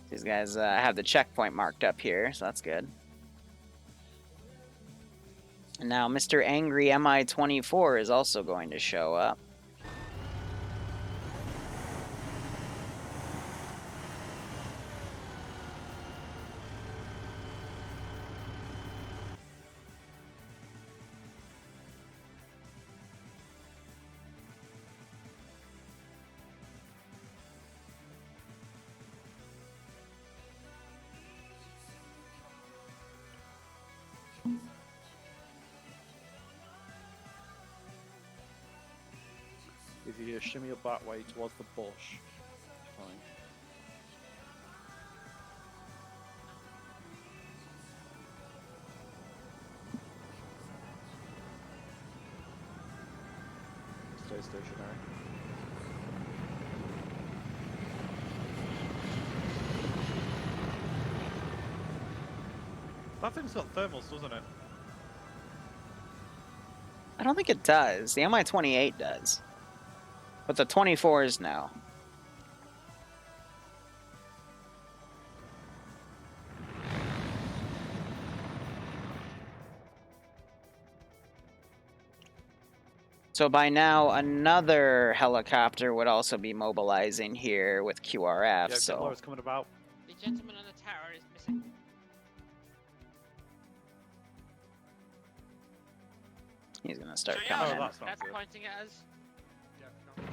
These guys have the checkpoint marked up here, so that's good. And now Mr. Angry MI-24 is also going to show up. If you shimmy your back way towards the bush, fine. Stay stationary. That thing's got thermals, doesn't it? I don't think it does. The MI-28 does. But the 24s, no. So by now, another helicopter would also be mobilizing here with QRF, Yeah, so... is coming about. The gentleman on the tower is missing. He's gonna start So yeah, coming in. that's not that's good. pointing at us. Yeah, no, it's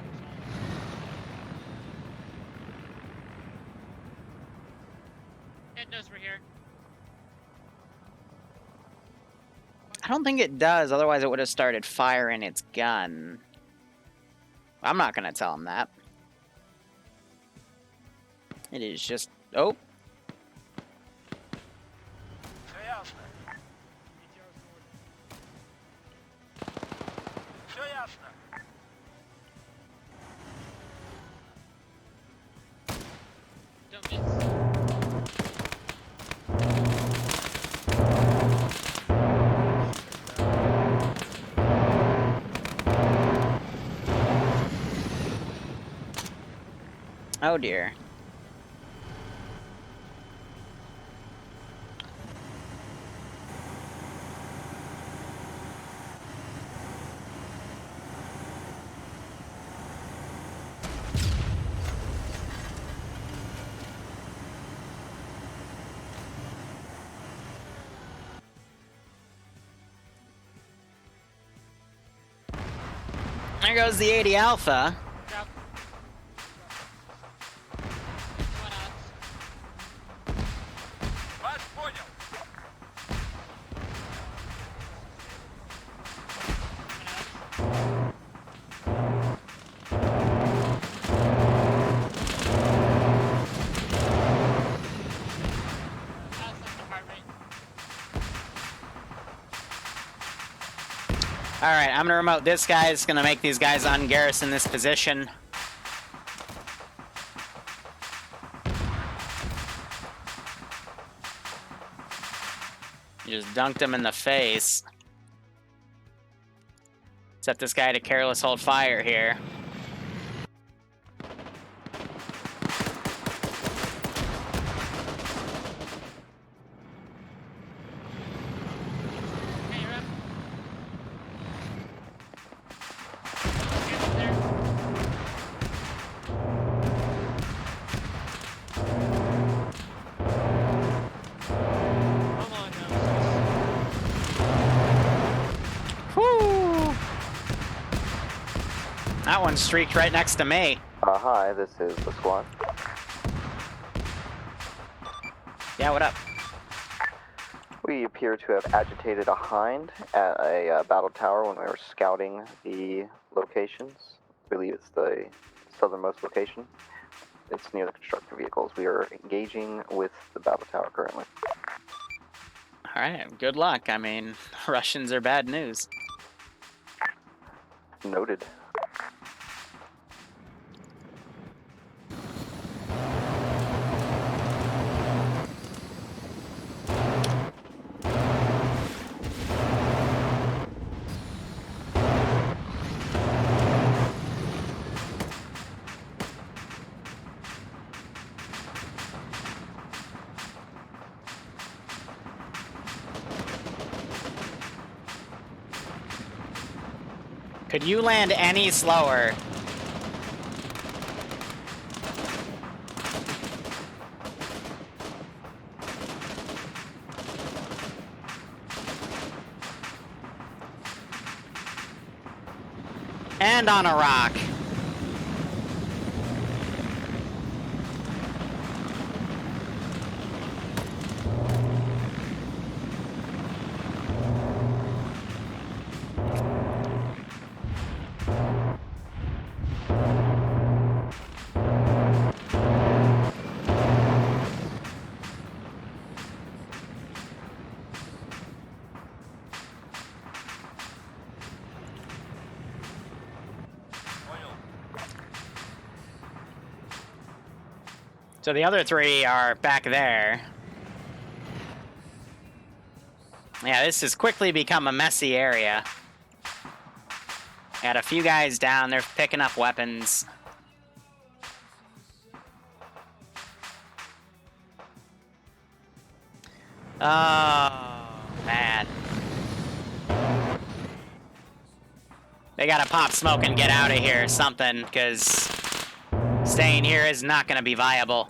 all- It knows we're here. I don't think it does, otherwise it would have started firing its gun. I'm not gonna tell him that. It is just... Oh! Don't miss. Oh dear. There goes the 80 Alpha. Drop. One Alright, I'm gonna remote this guy. It's gonna make these guys ungarrison this position. You just dunked him in the face. Set this guy to careless hold fire here. Okay, you're up. Get up there. Come on now. Whoo! That one streaked right next to me. Hi, this is the squad. Yeah, what up? We appear to have agitated a hind at a battle tower when we were scouting the locations. I believe it's the southernmost location. It's near the constructor vehicles. We are engaging with the battle tower currently. Alright, good luck. I mean, Russians are bad news. Noted. Could you land any slower? And on a rock. So the other three are back there. Yeah, this has quickly become a messy area. Got a few guys down, they're picking up weapons. Oh, man. They gotta pop smoke and get out of here or something, because staying here is not gonna be viable.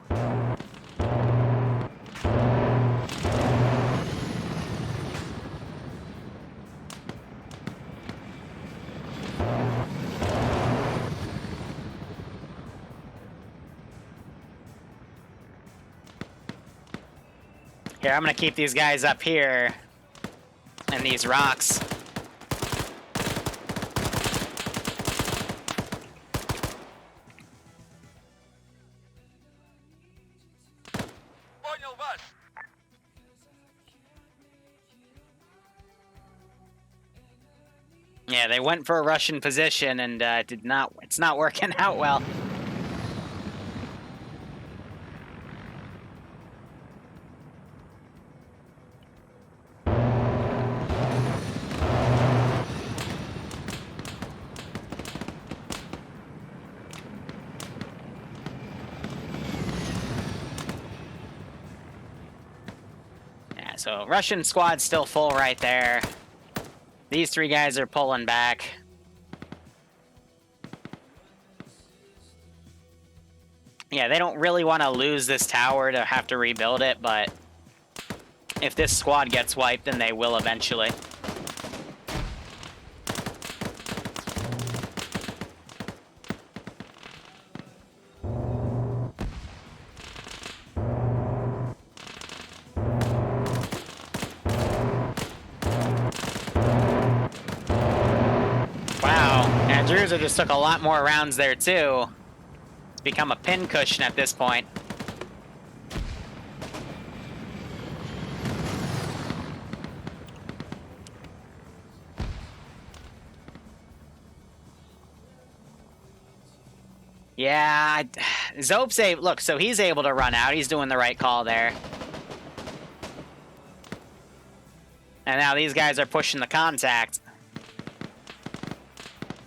Here, I'm gonna keep these guys up here. And these rocks. Yeah, they went for a Russian position and it's not working out well. Yeah, so Russian squad's still full right there. These three guys are pulling back. Yeah, they don't really want to lose this tower to have to rebuild it, but if this squad gets wiped, then they will eventually. Druza just took a lot more rounds there, too. It's become a pin cushion at this point. Yeah, Zope's able... Look, so he's able to run out. He's doing the right call there. And now these guys are pushing the contact.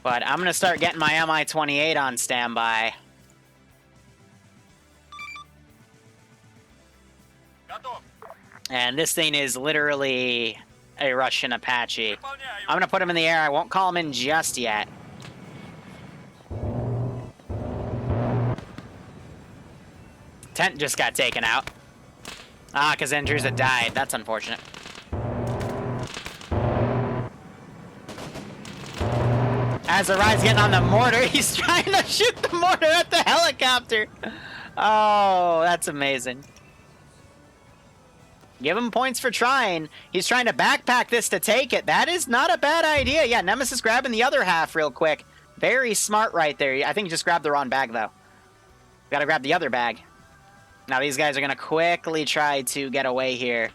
But I'm going to start getting my Mi-28 on standby. And this thing is literally a Russian Apache. I'm going to put him in the air. I won't call him in just yet. Tent just got taken out. Ah, because Andrewsa died. That's unfortunate. Azariah's getting on the mortar. He's trying to shoot the mortar at the helicopter. Oh, that's amazing. Give him points for trying. He's trying to backpack this to take it. That is not a bad idea. Yeah, Nemesis grabbing the other half real quick. Very smart right there. I think he just grabbed the wrong bag, though. Gotta grab the other bag. Now these guys are gonna quickly try to get away here.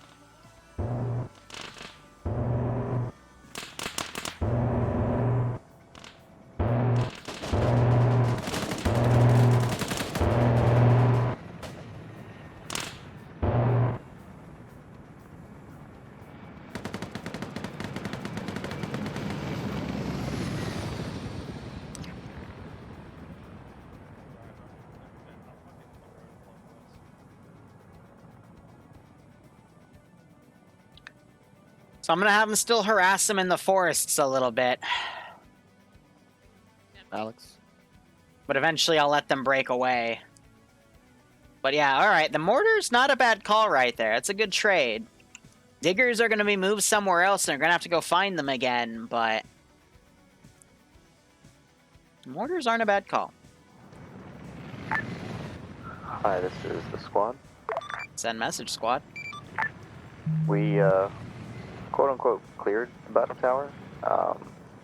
So I'm going to have them still harass them in the forests a little bit. Alex? But eventually I'll let them break away. But yeah, alright. The mortar's not a bad call right there. It's a good trade. Diggers are going to be moved somewhere else, and they're going to have to go find them again, but... mortars aren't a bad call. Hi, this is the squad. Send message, squad. We, quote-unquote, cleared the battle tower.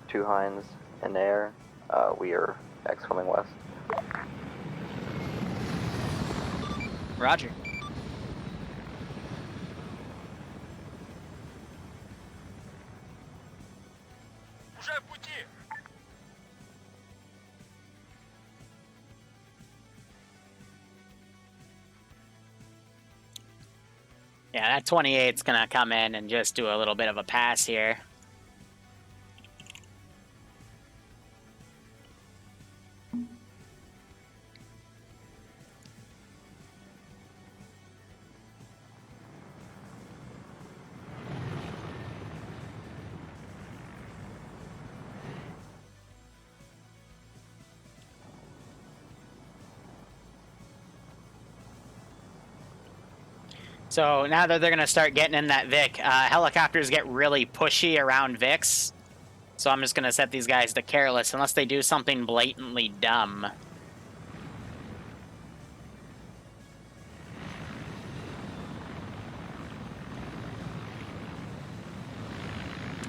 2 Hinds in the air. We are exfilling west. Roger. Yeah, that 28's gonna come in and just do a little bit of a pass here. So now that they're going to start getting in that Vic, helicopters get really pushy around Vics. So I'm just going to set these guys to careless unless they do something blatantly dumb.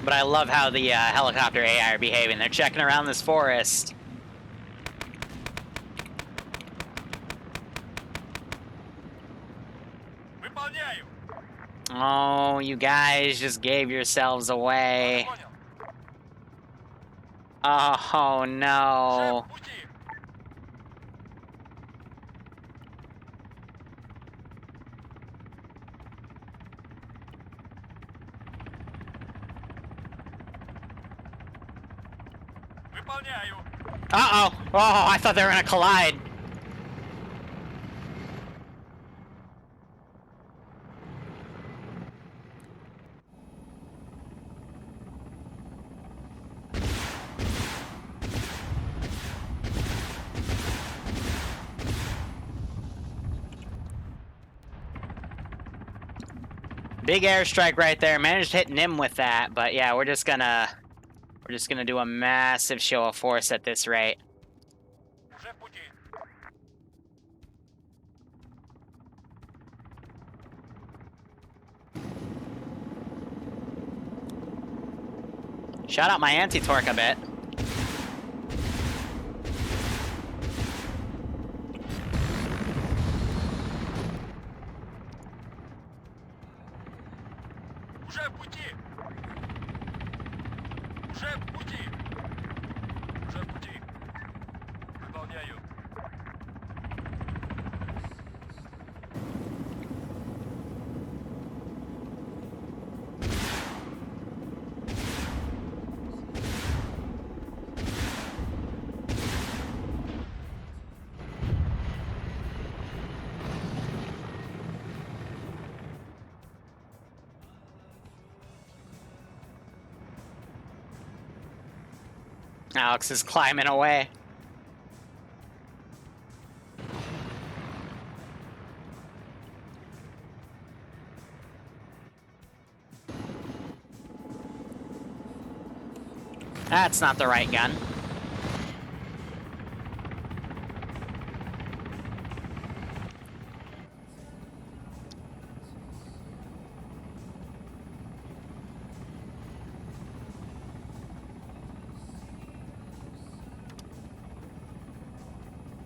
But I love how the helicopter AI are behaving. They're checking around this forest. Oh, you guys just gave yourselves away. Oh, no. Uh-oh. Oh, I thought they were gonna collide. Big airstrike right there. Managed to hit Nim with that, but yeah, we're just gonna do a massive show of force at this rate. Shot out my anti-torque a bit. Alex is climbing away. That's not the right gun.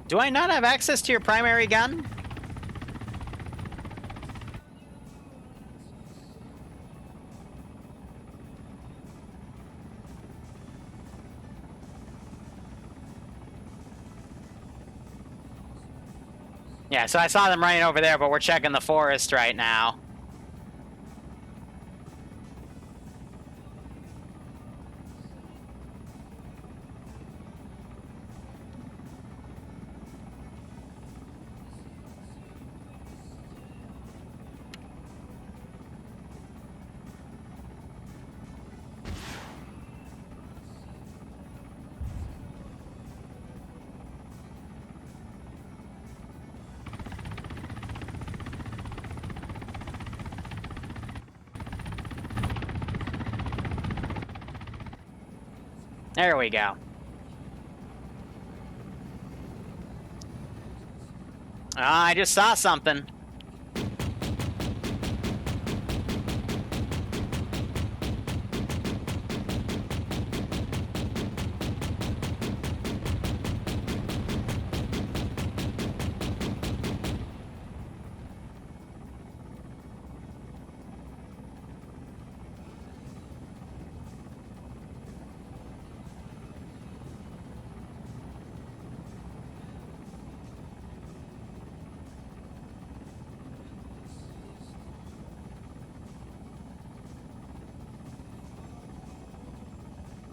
Do I not have access to your primary gun? Yeah, so I saw them running over there, but we're checking the forest right now. There we go. I just saw something.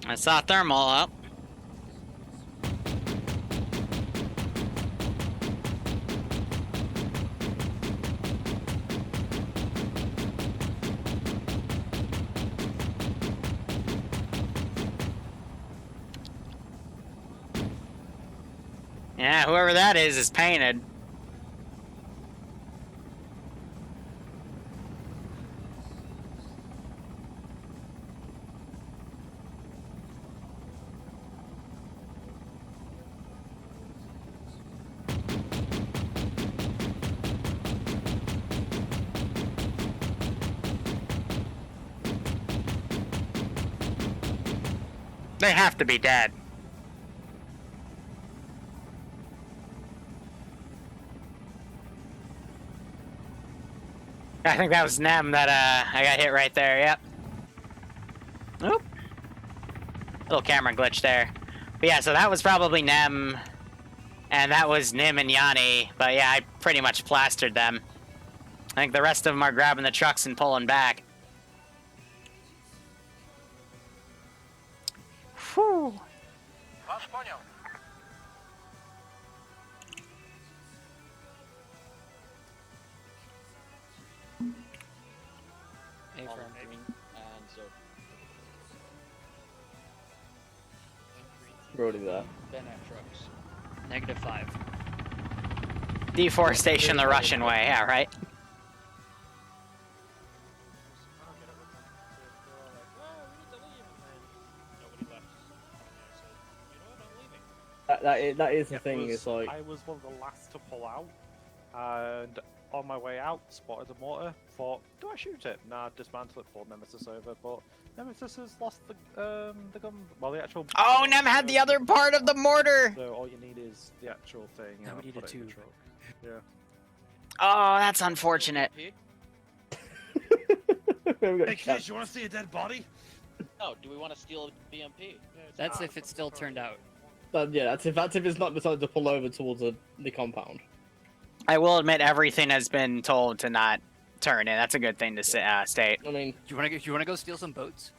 I saw thermal up. Yeah, whoever that is painted. They have to be dead. I think that was Nem that I got hit right there, yep. Oop. Little camera glitch there. But yeah, so that was probably Nem. And that was Nim and Yanni. But yeah, I pretty much plastered them. I think the rest of them are grabbing the trucks and pulling back. Whew. A All firm. green and so Roadie that. Bennett trucks. -5. Deforestation the Russian way, yeah, right? I don't get it with them. They're all like, "Oh, we need to leave," and then nobody left. And I said, "You know what? I'm leaving." That is the It thing. was- It's like I was one of the last to pull out, and on my way out, spotted a mortar. Thought, do I shoot it? Nah, dismantle it. Pulled Nemesis over, but Nemesis has lost the gun. Well, the actual. Oh, Nem had the other part of the mortar! So all you need is the actual thing. Now we need a put it in the tube. truck. Yeah. Oh, that's unfortunate. we haven't got Hey a chance. kids, you want to see a dead body? No, do we want to steal a BMP? That's if it still turned out. Yeah, that's if it's not decided to pull over towards the compound. I will admit everything has been told to not turn in. That's a good thing to state. I mean, Do you want to go steal some boats?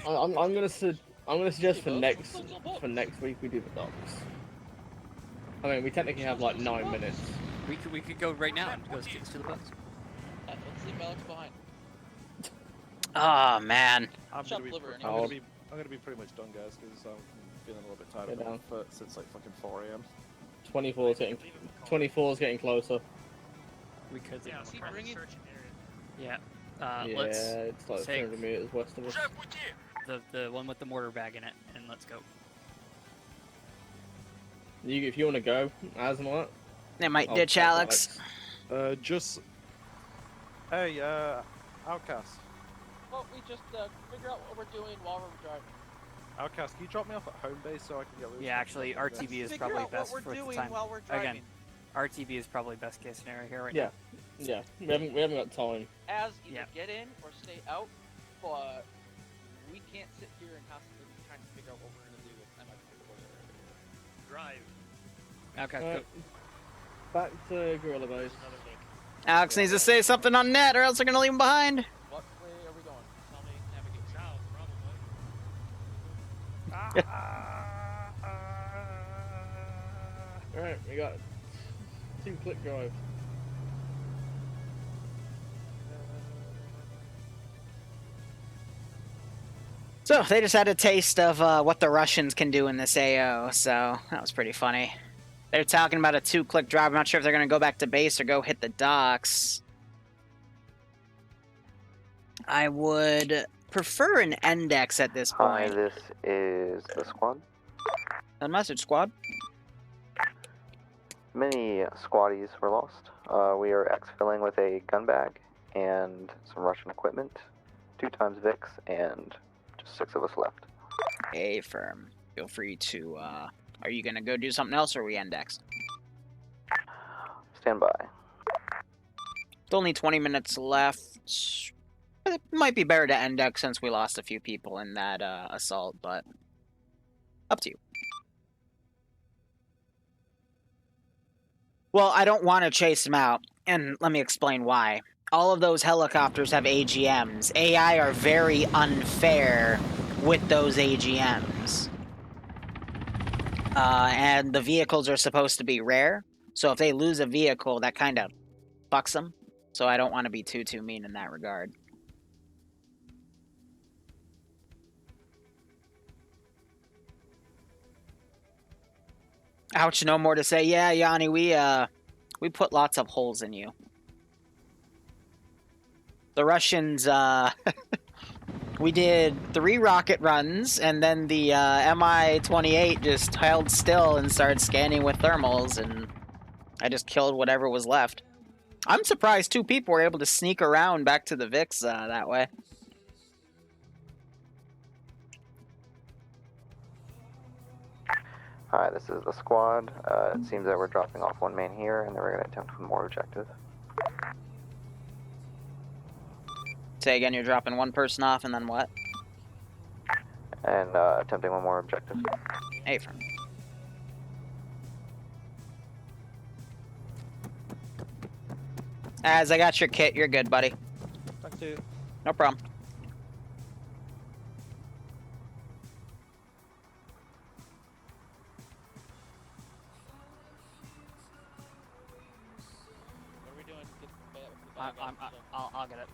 I'm gonna suggest for Boats? next week we do the docks. I mean, we technically have like 9 minutes. We could go right now and go steal the boats. Let's leave Alex behind. Oh, man. I'm Shop gonna be, liver I'm anyway. gonna be, I'm gonna be pretty much done, guys, because I'm feeling a little bit tired Get of down. my foot since like fucking 4 a.m. 24's getting closer. We could. Yeah, leave keep them bringing. Yeah. Yeah, Let's it's like take 300 meters west of us. the one with the mortar bag in it, and let's go. If you want to go, as and what? They might I'll ditch talk to Alex. Just. Hey, Outcast. Well, we just figure out what we're doing while we're driving. Outcast, can you drop me off at home base so I can get loose? Yeah, actually, RTB is Figure probably out best what for we're the doing time. while we're driving. Again, RTB is probably best case scenario here right Yeah, now. yeah. We haven't got time. As either Yeah. get in or stay out, but we can't sit here and constantly be trying to figure out what we're gonna do with Drive. Okay. Alright, back to Gorilla Base. Another lake. Alex needs to say something on net or else they're going to leave him behind. What way are we going? Tell me, navigate south, probably. Alright, we got 2-click drive. So they just had a taste of what the Russians can do in this AO, so that was pretty funny. They're talking about a 2-click drive. I'm not sure if they're going to go back to base or go hit the docks. I would prefer an index at this Hi, point. this is the squad. A message squad. Many squaddies were lost. We are exfilling with a gun bag and some Russian equipment, 2 times VIX, and just 6 of us left. A firm. Feel free to, are you going to go do something else or are we index? Stand by. Still only 20 minutes left. It might be better to index since we lost a few people in that assault, but up to you. Well, I don't want to chase them out, and let me explain why. All of those helicopters have AGMs. AI are very unfair with those AGMs. And the vehicles are supposed to be rare, so if they lose a vehicle, that kind of fucks them. So I don't want to be too mean in that regard. Ouch, no more to say. Yeah, Yanni, we put lots of holes in you. The Russians, we did 3 rocket runs, and then the Mi-28 just held still and started scanning with thermals, and I just killed whatever was left. I'm surprised 2 people were able to sneak around back to the VIX that way. Hi, this is the squad. It seems that we're dropping off one man here, and then we're going to attempt one more objective. Say again, you're dropping one person off, and then what? And attempting one more objective. Affirm. As I got your kit, you're good, buddy. Thank you. No problem. What are we doing? Get the bag. I'll get it.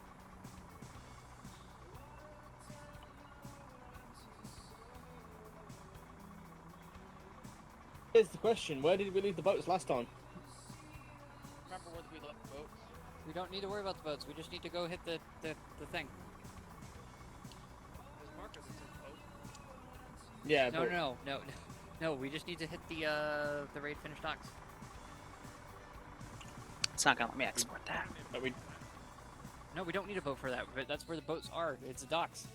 Here's the question: where did we leave the boats last time? Remember where we left the boats? We don't need to worry about the boats. We just need to go hit the thing. There's markers that says boat. Yeah. No. We just need to hit the raid finish docks. It's not gonna let me export that. No, we don't need a boat for that. But that's where the boats are. It's the docks.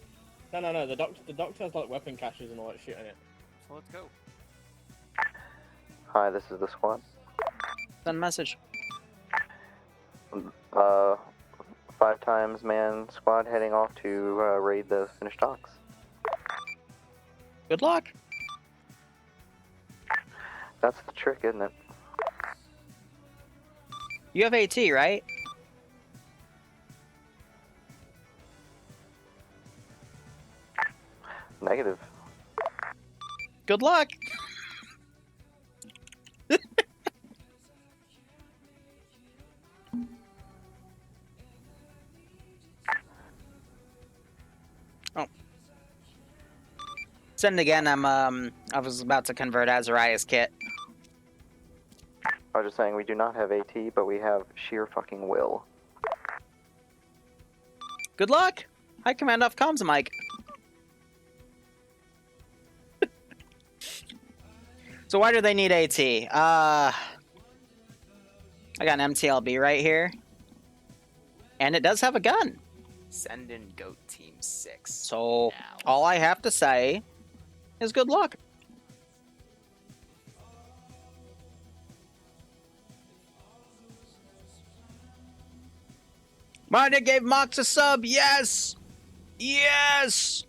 No. The doctor has like weapon caches and all that shit in it. So let's go. Hi, this is the squad. Send message. 5 times man squad heading off to raid the finished docks. Good luck. That's the trick, isn't it? You have AT, right? Negative. Good luck. Oh. Send again. I was about to convert Azariah's kit. I was just saying we do not have AT, but we have sheer fucking will. Good luck. High command off comms, Mike. So why do they need AT? I got an MTLB right here. And it does have a gun. Send in Goat Team 6. So now. all I have to say is good luck. Marta gave Mox a sub. Yes. Yes.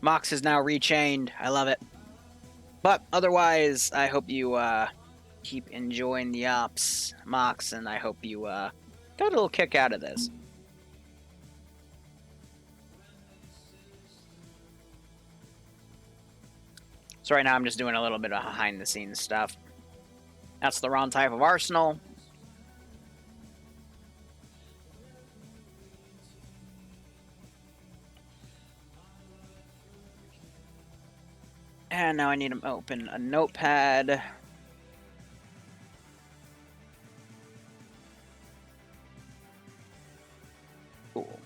Mox is now rechained. I love it. But otherwise, I hope you keep enjoying the ops, Mox, and I hope you got a little kick out of this. So right now I'm just doing a little bit of behind the scenes stuff. That's the wrong type of arsenal. And now I need to open a notepad. Cool.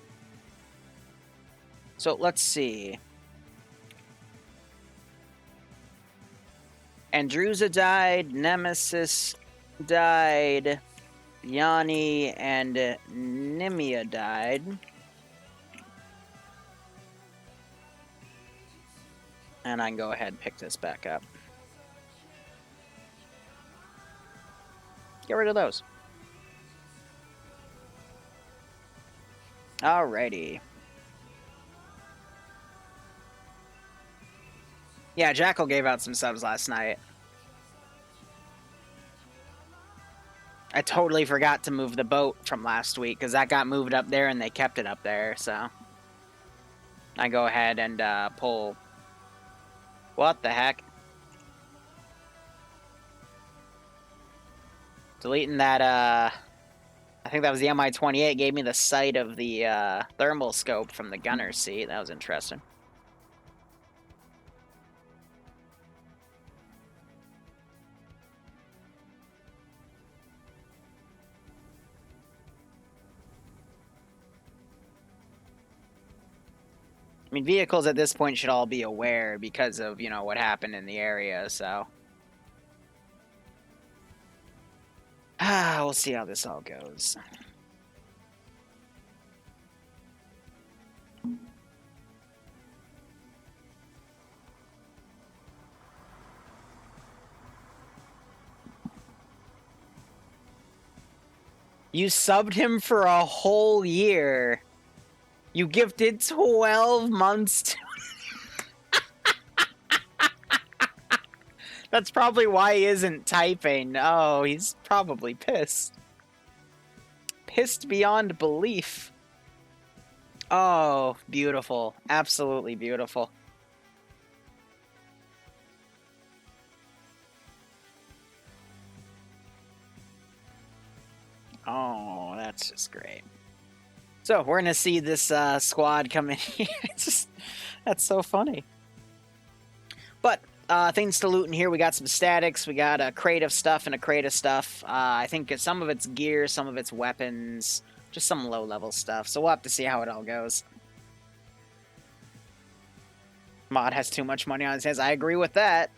So let's see. Andruza died, Nemesis died, Yanni and Nimia died. And I can go ahead and pick this back up. Get rid of those. Alrighty. Yeah, Jackal gave out some subs last night. I totally forgot to move the boat from last week because that got moved up there and they kept it up there, so I go ahead and pull. What the heck? Deleting that, I think that was the MI-28, gave me the sight of the thermal scope from the gunner's seat. That was interesting. I mean, vehicles at this point should all be aware because of, you know, what happened in the area, so. We'll see how this all goes. You subbed him for a whole year. You gifted 12 months to... That's probably why he isn't typing. Oh, he's probably pissed. Pissed beyond belief. Oh, beautiful. Absolutely beautiful. Oh, that's just great. So, we're going to see this squad come in here. That's so funny. But, things to loot in here. We got some statics. We got a crate of stuff and a crate of stuff. I think some of it's gear, some of it's weapons. Just some low-level stuff. So we'll have to see how it all goes. Mod has too much money on his hands. I agree with that.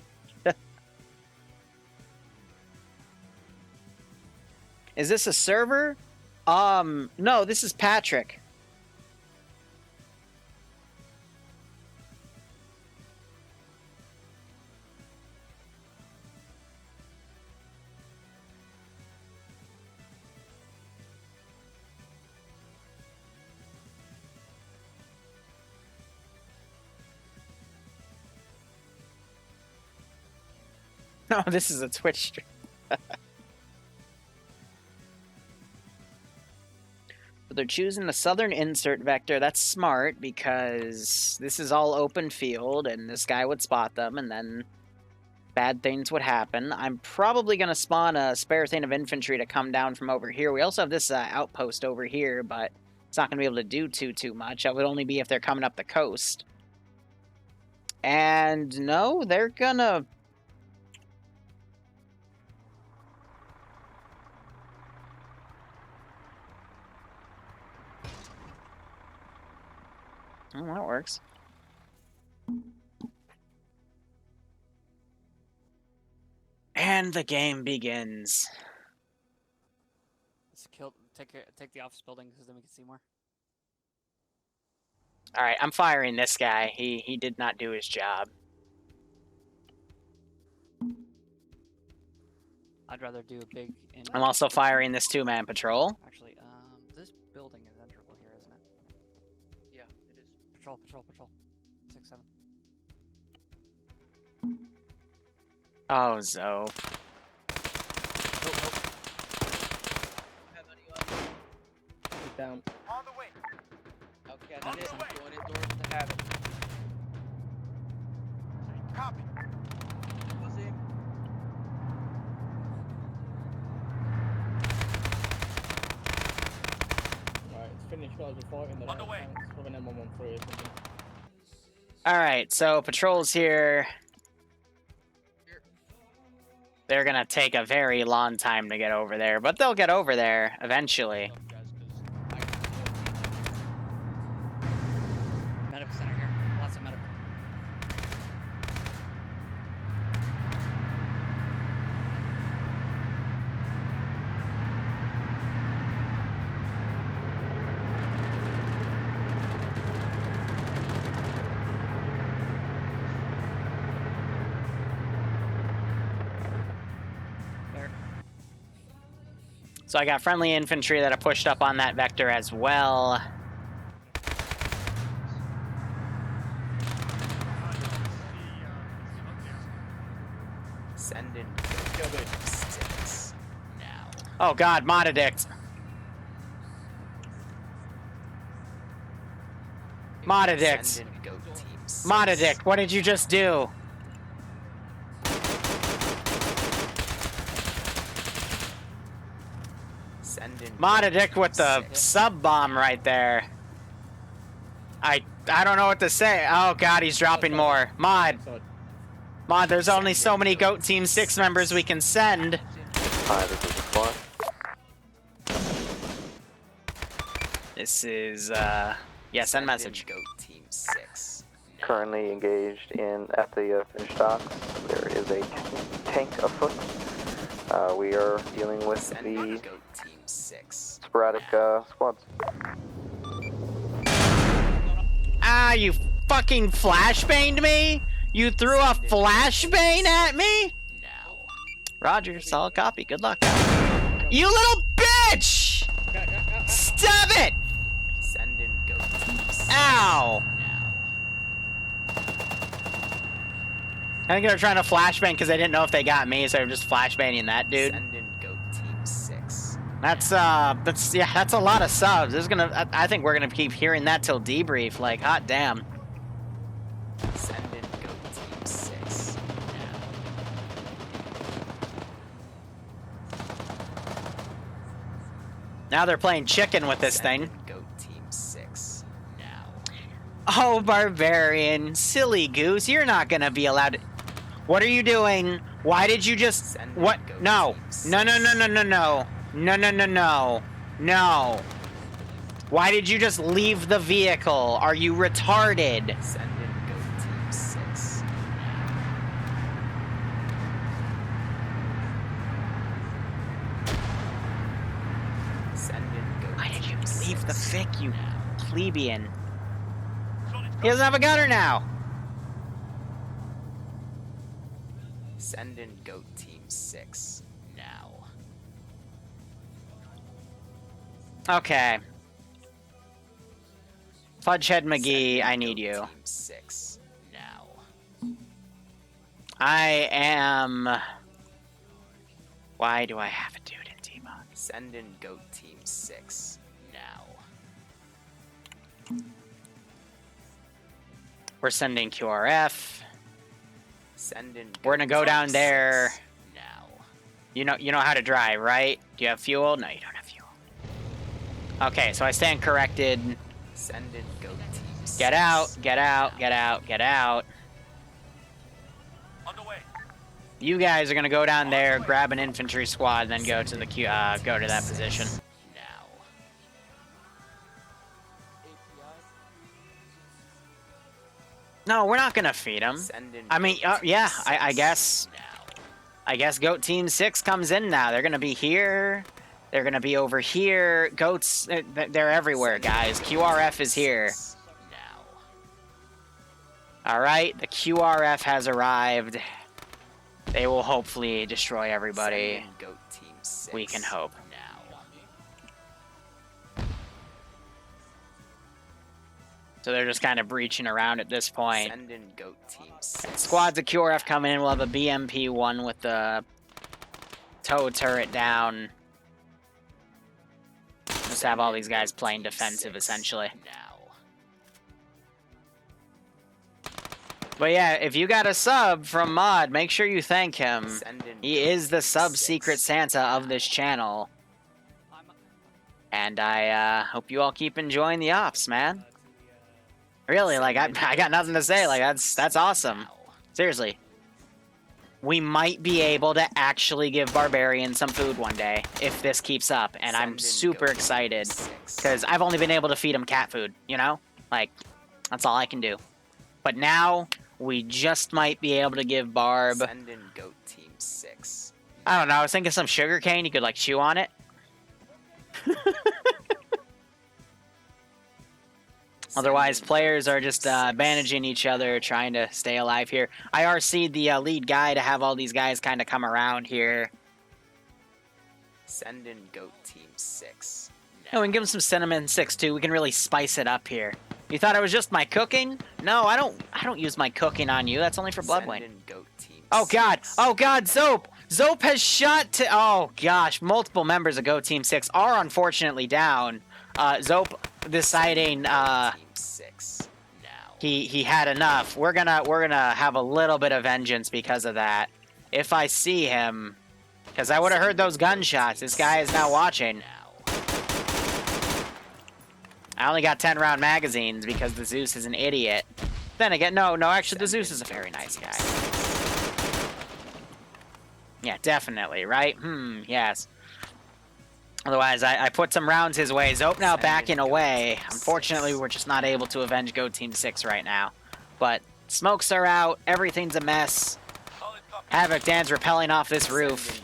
Is this a server? No, this is Patrick. No, this is a Twitch stream. They're choosing the southern insert vector. That's smart because this is all open field and this guy would spot them and then bad things would happen. I'm probably going to spawn a spare thing of infantry to come down from over here. We also have this outpost over here, but it's not going to be able to do too much. It would only be if they're coming up the coast. And no, they're going to... Oh, that works. And the game begins. Let's take the office building because then we can see more. All right, I'm firing this guy. He did not do his job. I'd rather do a big... I'm also firing this two-man patrol. Actually, this building is enterable here, isn't it? Yeah, it is. Patrol. 6, 7. Oh, Zoe. He's down. On the way. Okay, that's it. I'm going indoors to have it. Copy. Was him. Alright, it's Finnish guys are fighting the right tanks with an M113 or something. Alright, so patrol's here. They're gonna take a very long time to get over there, but they'll get over there eventually. Medical center here. Lots of medical. So I got friendly infantry that have pushed up on that vector as well. Send in sticks now. Oh god, mod addict. Mod addict. Send in goat team 6. Mod addict, what did you just do? Send in Mod addict with the sub bomb right there. I don't know what to say. Oh god, he's dropping more. Mod, there's only so many Goat Team 6 members we can send. Hi, this is the squad. This is yeah, send message. Goat Team 6. Currently engaged at the Finnish docks. There is a tank afoot. We are dealing with Send in the Goat Team 6. sporadic squads. Ah, you fucking flashbanged me? You threw a flashbang at me? Now. Roger, solid copy. Good luck. You little bitch! bitch! Stop it! Send in Goat Team 6. Ow! Now. I think they're trying to flashbang because they didn't know if they got me, so they're just flashbanging that dude. Send in Goat Team 6. That's a lot of subs. This is gonna. I think we're gonna keep hearing that till debrief. Like, hot damn. Send in Goat Team 6. Now. Now they're playing chicken with this thing. Send in Goat Team 6. Now. Oh, barbarian, silly goose, you're not gonna be allowed to. What are you doing? Why did you just? Send in What? Goat No. Team No, no, 6. no, no, no, no. No, no, no, no. No. Why did you just leave the vehicle? Are you retarded? Send in Goat Team 6. Send in Goat Why did you Team leave the 6. fic, you Now. plebeian? He doesn't have a gunner now. Send in Goat Team 6. Now. Okay. Fudgehead McGee, Send in I need Goat you. Team 6. Now. I am. Why do I have a dude in T-Mod? Send in Goat Team 6. Now. We're sending QRF. Send in We're gonna Goat go Team down there. 6. Now. You know how to drive, right? Do you have fuel? No, you don't have fuel. Okay, so I stand corrected. Send in Goat Team 6. Get out, get out, get out, get out. Underway. You guys are gonna go down there, grab an infantry squad, and then go to the go to that position. Now. No, we're not gonna feed them. Send in I mean, Goat Team yeah, 6. I guess. Now. I guess Goat Team 6 comes in now. They're gonna be here. They're gonna be over here. Goats, they're everywhere, guys. QRF is here. Now. All right, the QRF has arrived. They will hopefully destroy everybody. Send in Goat Team 6. We can hope. Now. So they're just kind of breaching around at this point. Send in Goat Team 6. Squads of QRF coming in. We'll have a BMP-1 with the tow turret down. Just have all these guys playing defensive, essentially. Now. But yeah, if you got a sub from Mod, make sure you thank him. Send in He Goat is the Team sub-secret 6. Santa of this channel. And I hope you all keep enjoying the ops, man. Really, like, I got nothing to say. Like, that's awesome. Now. Seriously. We might be able to actually give Barbarians some food one day, if this keeps up. And I'm Send in super Goat Team excited. 6. Because I've only been able to feed them cat food, you know? Like, that's all I can do. But now, we just might be able to give Barb... Send in Goat Team 6. I don't know, I was thinking some sugar cane, you could, like, chew on it. Otherwise, players are just bandaging each other, trying to stay alive here. I RC'd the lead guy to have all these guys kind of come around here. Send in Goat Team 6. Oh, we can give him some cinnamon 6 too. We can really spice it up here. You thought it was just my cooking? No, I don't use my cooking on you. That's only for Send Bloodwing. in Goat Team Oh god! 6. Oh god, Zope! Zope has shot to... Oh gosh, multiple members of Go Team 6 are unfortunately down. Zope deciding Goat Team 6. Now. he had enough. We're gonna have a little bit of vengeance because of that. If I see him... Because I would have heard those gunshots. This guy is now watching. Now. I only got 10-round magazines because the Zeus is an idiot. Then again, no, actually the Zeus is a very nice guy. Yeah, definitely, right? Yes. Otherwise, I put some rounds his way. Zope now backing away. Unfortunately, we're just not able to avenge Go Team 6 right now. But smokes are out. Everything's a mess. Havoc Dan's rappelling off this roof.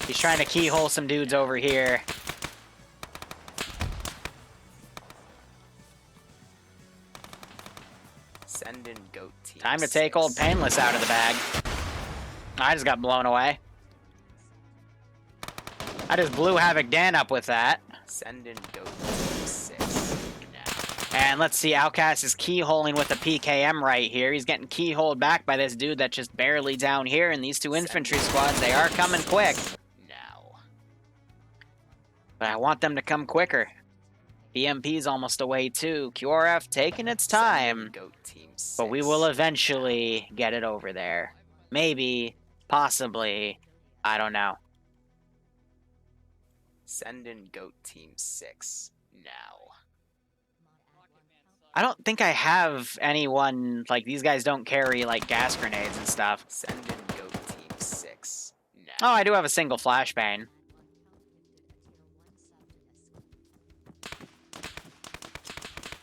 He's trying to keyhole some dudes over here. Send in Goat Team Time to take 6. old Painless out of the bag. I just got blown away. I just blew Havoc Dan up with that. Send in goat team 6 now. And let's see, Outcast is keyholing with a PKM right here. He's getting keyholed back by this dude that's just barely down here. And these two infantry squads, they are coming quick. Now. But I want them to come quicker. BMP's almost away too. QRF taking its time. Goat team 6. But we will eventually get it over there. Maybe, possibly, I don't know. Send in goat team 6 now. I don't think I have anyone, like, these guys don't carry, like, gas grenades and stuff. Send in goat team 6 now. Oh, I do have a single flashbang.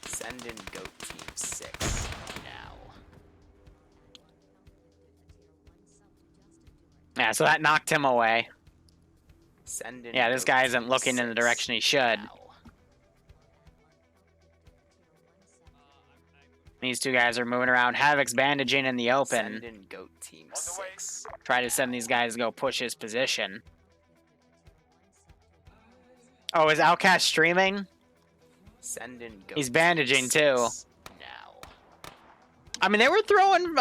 Send in goat team 6 now. Yeah, so that knocked him away. Send in Yeah, this goat guy isn't team looking in the 6 direction he should. now. These two guys are moving around. Havoc's bandaging in the open. Send in goat team 6. Try to send these guys to go push his position. Oh, is Outcast streaming? Send in goat He's team bandaging 6 too. now. I mean, they were throwing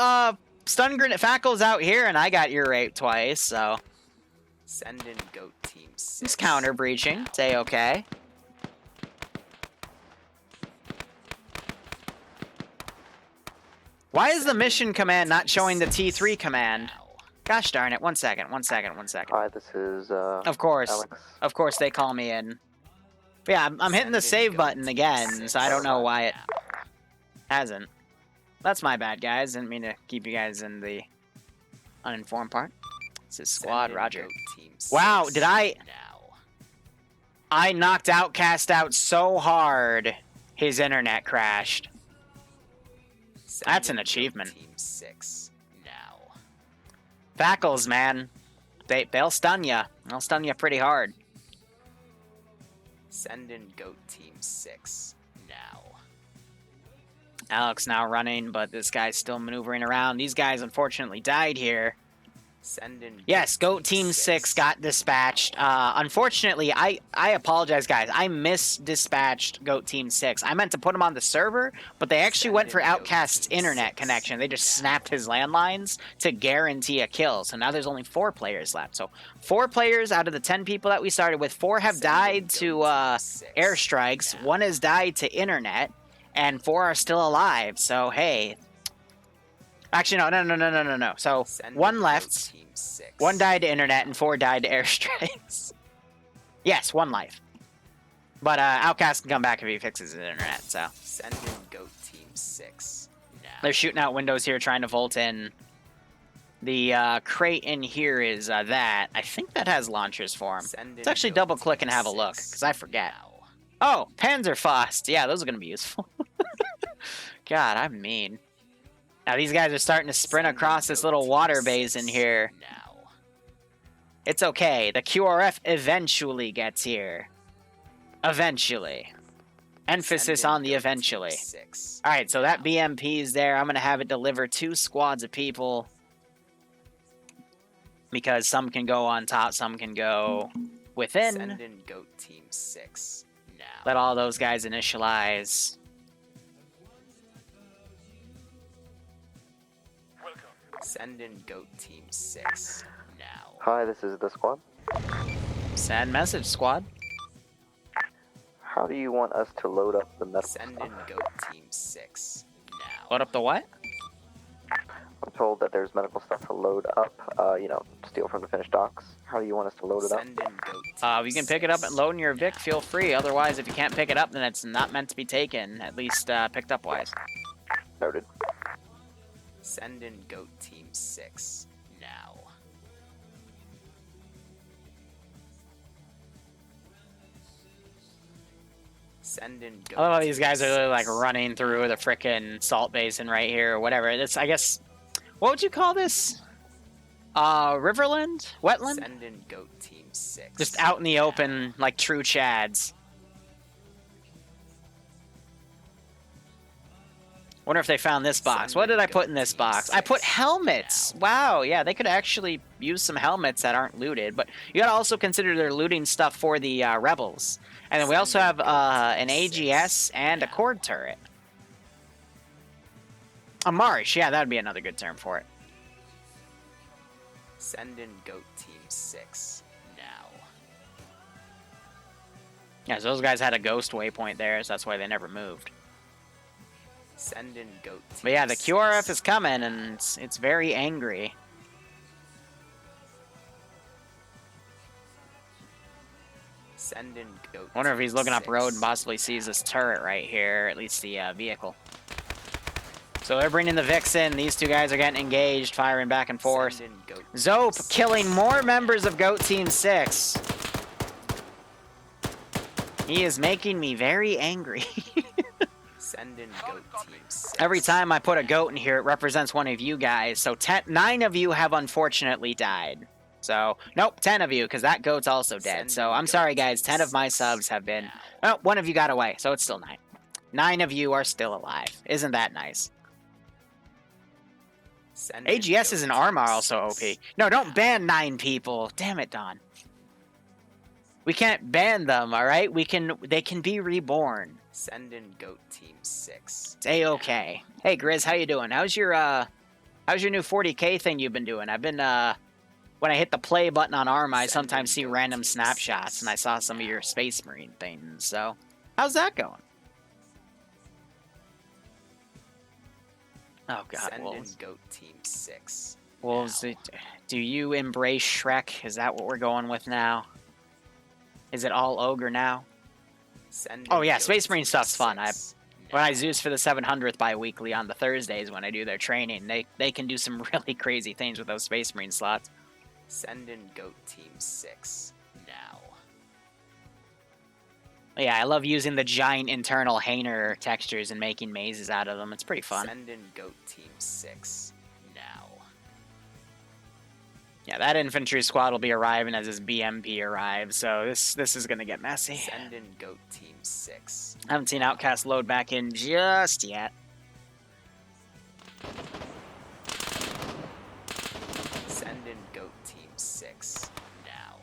stun grenade fackles out here, and I got ear raped twice, so... Send in goat team 6. It's counter breaching. It's A-okay. Why is the mission command not showing the T-3 command? Gosh darn it. One second. Hi, this is, Of course. Alex. Of course they call me in. But yeah, I'm hitting the save button again, so I don't know why it hasn't. That's my bad, guys. Didn't mean to keep you guys in the uninformed part. This is squad, Send in roger. goat team Wow, 6 did I... now. I knocked Outcast out so hard, his internet crashed. Send That's in an goat achievement. Team 6 now. Fackles, man. They'll stun ya. They'll stun ya pretty hard. Send in goat team 6 now. Alex now running, but this guy's still maneuvering around. These guys unfortunately died here. Send in Yes, Goat Team 6 got dispatched. Unfortunately, I apologize, guys. I misdispatched Goat Team 6. I meant to put him on the server, but they actually Send went for in Goat Outcast's Team internet 6 connection. They just now. snapped his landlines to guarantee a kill. So now there's only 4 players left. So 4 players out of the 10 people that we started with, 4 have Send in died Goat to Team 6 airstrikes, now. 1 has died to internet, and 4 are still alive. So hey. Actually, no. So Send 1 in left. Goat Team 6 1 died to internet and 4 died to airstrikes. Yes, 1 life. But Outcast can come back if he fixes his internet, so. Send in Goat Team 6 now. They're shooting out windows here, trying to volt in. The crate in here is that. I think that has launchers for him. Send in Let's actually Goat double click Team and have a look, 6 because I forget. now. Oh, Panzerfaust. Yeah, those are going to be useful. God, I'm mean. Now these guys are starting to sprint Send in across this Goat little Team water 6 basin here. now. It's okay. The QRF eventually gets here. Eventually. Emphasis Send in on the Goat eventually. Team 6 Alright, so that now. BMP is there. I'm going to have it deliver 2 squads of people. Because some can go on top, some can go within. Send in Goat Team 6 now. Let all those guys initialize. Send in Goat Team 6 now. Hi, this is the squad. Send message, squad. How do you want us to load up the medical Send stuff? in Goat Team 6 now. Load up the what? I'm told that there's medical stuff to load up, steal from the Finnish docks. How do you want us to load it up? Send in Goat Team If you can pick it up and 6 load in your Vic, now. feel free. Otherwise, if you can't pick it up, then it's not meant to be taken. At least picked up wise. Noted. Send in Goat Team 6 now. Send in Goat I love how Team these guys are literally, like 6 running through the frickin' salt basin right here or whatever. It's, I guess, what would you call this? Riverland? Wetland? Send in Goat Team 6. Just out in the now. open, like true Chads. Wonder if they found this box. Send What did in I put Goat in this Team box? I put 6 helmets. now. Wow, yeah, they could actually use some helmets that aren't looted, but you gotta also consider they're looting stuff for the rebels. And then we also have an AGS and a cord turret. A Marsh, yeah, that'd be another good term for it. Send in Goat Team 6 now. Yeah, so those guys had a ghost waypoint there, so that's why they never moved. Send in Goat Team But yeah, the 6 QRF is coming, and it's very angry. Send in Goat I wonder if Team he's looking up 6 road and possibly sees this turret right here, at least the vehicle. So they're bringing the Vix in. These two guys are getting engaged, firing back and forth. Send in Goat Zope Team killing 6 more members of Goat Team 6. He is making me very angry. Send in Goat Team 6. Every time I put a goat in here, it represents one of you guys. So 9 of you have unfortunately died. So, nope, 10 of you, because that goat's also dead. So I'm sorry, guys. 10 of my subs have been... Oh, 1 of you got away, so it's still 9. 9 of you are still alive. Isn't that nice? Send in AGS is an Goat Arma Team also 6. OP. No, don't ban 9 people. Damn it, Don. We can't ban them, alright? They can be reborn. Send in Goat Team 6. It's A-okay. Hey, Grizz, how you doing? How's your new 40K thing you've been doing? I've been, when I hit the play button on Arma, I sometimes see random snapshots, and I saw some of your Space Marine things, so... How's that going? Oh, God, Send Wolves. in Goat Team 6. Wolves, now. do you embrace Shrek? Is that what we're going with now? Is it all ogre now? Send Oh in yeah, Goat Space Marine Team stuff's fun. 6 When I now. Zeus for the 700th bi-weekly on the Thursdays when I do their training, they can do some really crazy things with those Space Marine slots. Send in Goat Team 6 now. Yeah, I love using the giant internal Hainer textures and making mazes out of them. It's pretty fun. Send in Goat Team 6 now. Yeah, that infantry squad will be arriving as his BMP arrives, so this is gonna get messy. Send in Goat Team 6. I haven't seen Outcast load back in just yet. Send in Goat Team 6 now.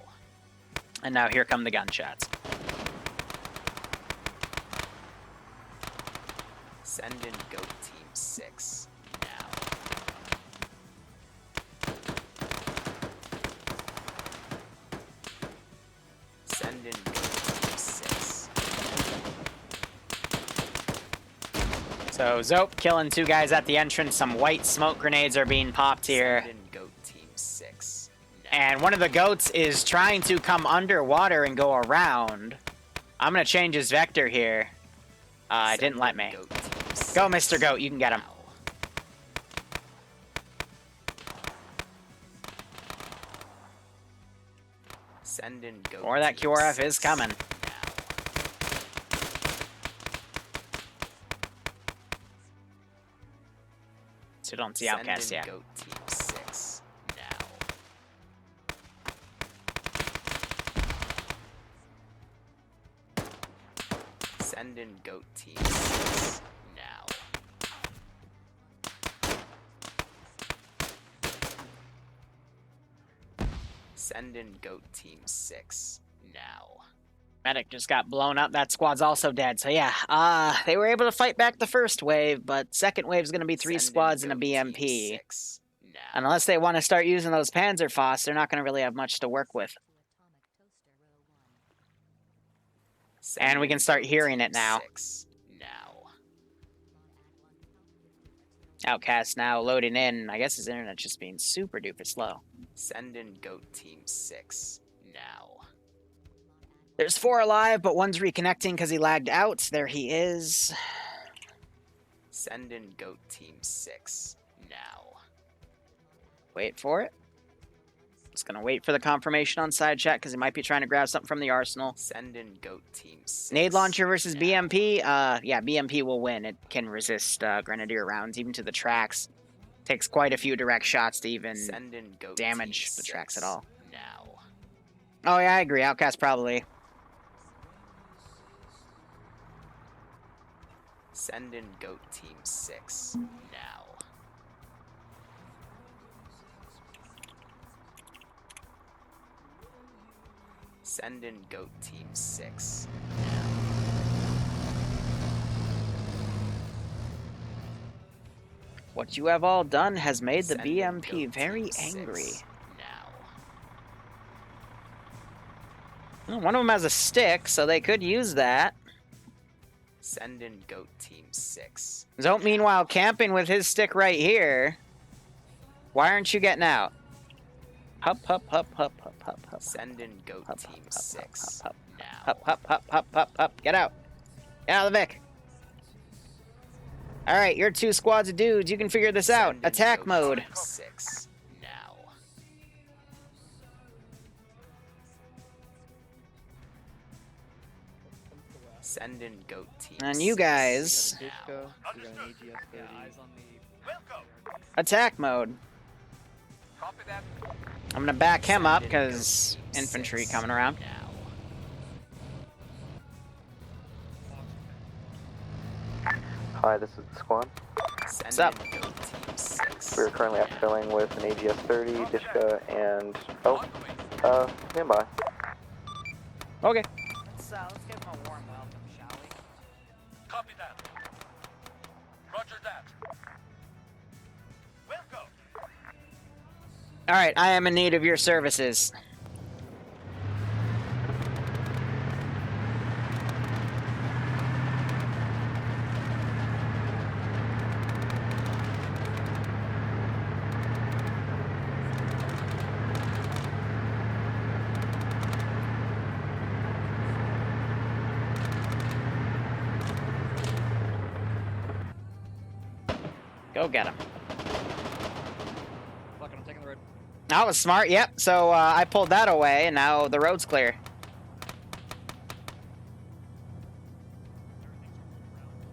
And now here come the gunshots. Send in Goat Team 6 now. Send in Goat Team 6. So Zope killing 2 guys at the entrance. Some white smoke grenades are being popped here. Send in Goat Team 6 now. And one of the goats is trying to come underwater and go around. I'm gonna change his vector here. It Send didn't let in me. Goat Team 6 Go, Mr. Goat, you can get him. now. Send in Goat Or that Team QRF 6 is coming. now. So don't see Send Outcast in yet. Goat Team 6 now. Send in Goat Team 6 now. Send in Goat Team 6 now. Medic just got blown up. That squad's also dead. So yeah, they were able to fight back the first wave, but second wave's going to be 3 Send in squads and a Goat Team BMP. 6 now. And unless they want to start using those Panzerfaust, they're not going to really have much to work with. Send And we in can start Goat hearing Team it now. 6 now. Outcast now loading in. I guess his internet's just being super duper slow. Send in Goat Team 6 now. There's 4 alive, but 1's reconnecting because he lagged out. There he is. Send in Goat Team 6 now. Wait for it. Just gonna wait for the confirmation on side chat because he might be trying to grab something from the arsenal. Send in Goat Team 6. Nade launcher versus now. BMP. Yeah, BMP will win. It can resist Grenadier rounds, even to the tracks. Takes quite a few direct shots to even Send in Goat damage Team the tracks 6 at all. now. Oh yeah, I agree. Outcast probably. Send in Goat Team 6 now. Send in Goat Team 6. What you have all done has made the Send in BMP Goat very Team 6 angry. Now. Well, one of them has a stick, so they could use that. Send in Goat Team 6. Zope, meanwhile, camping with his stick right here. Why aren't you getting out? Hup, hup, hup, hup, hup, hup, hup. Send in Goat Team 6. Hup, Now. hup, hup, hup, hup, hup, hup. Get out. Get out of the Vic. Alright, you're 2 squads of dudes. You can figure this out. Send in Attack Goat mode. Team 6. Now. Send in Goat Team And you 6 guys. We got a disco. We got an AGS 30. Yeah, eyes on the. Attack mode. I'm gonna back him up because infantry coming around. now. Hi, this is the squad. Send What's up? in Goat Team 6. We're currently outfilling with an AGS 30, Dishka, and standby. Okay. Let's give him a warm welcome, shall we? Copy that. Roger that. We'll go. Alright, I am in need of your services. Go get him. Fuck it, I'm taking the road. That was smart, yep. So I pulled that away, and now the road's clear.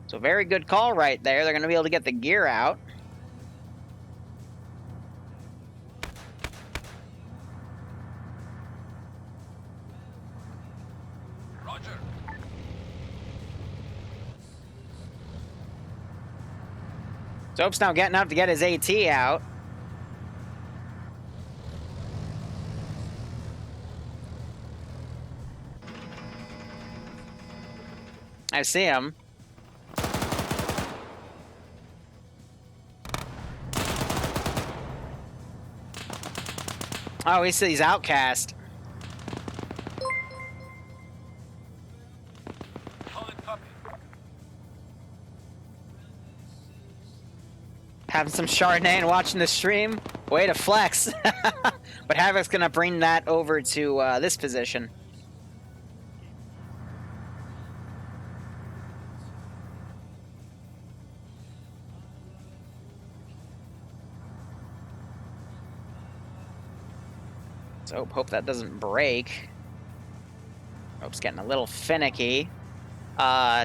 So very good call right there. They're going to be able to get the gear out. Roger. Zope's now getting up to get his AT out. I see him. Oh, he's outcast. Having some Chardonnay and watching the stream. Way to flex. But Havoc's gonna bring that over to this position. So hope that doesn't break. Hope's getting a little finicky. Oh,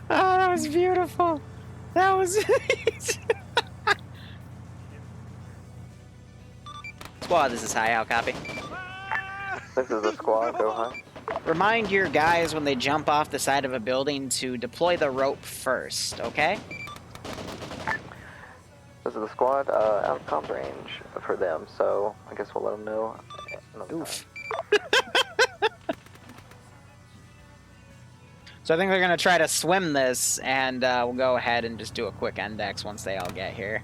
that was beautiful. That was... Squad, this is high out, copy. This is the squad, go high. Remind your guys when they jump off the side of a building to deploy the rope first, okay? This is the squad, out of comms range for them, so I guess we'll let them know. Oof. So I think they're going to try to swim this, and we'll go ahead and just do a quick index once they all get here.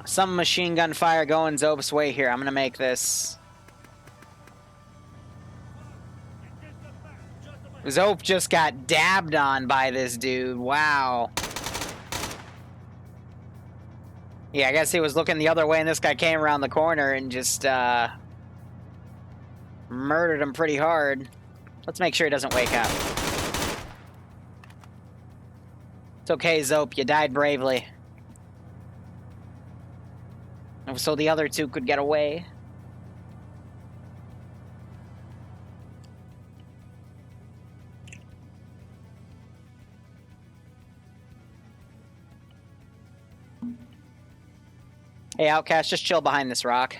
Some machine gun fire going Zope's way here. I'm going to make this. Zope just got dabbed on by this dude. Wow. Yeah, I guess he was looking the other way, and this guy came around the corner and just murdered him pretty hard. Let's make sure he doesn't wake up. It's okay, Zope. You died bravely. So the other two could get away. Hey, Outcast, just chill behind this rock.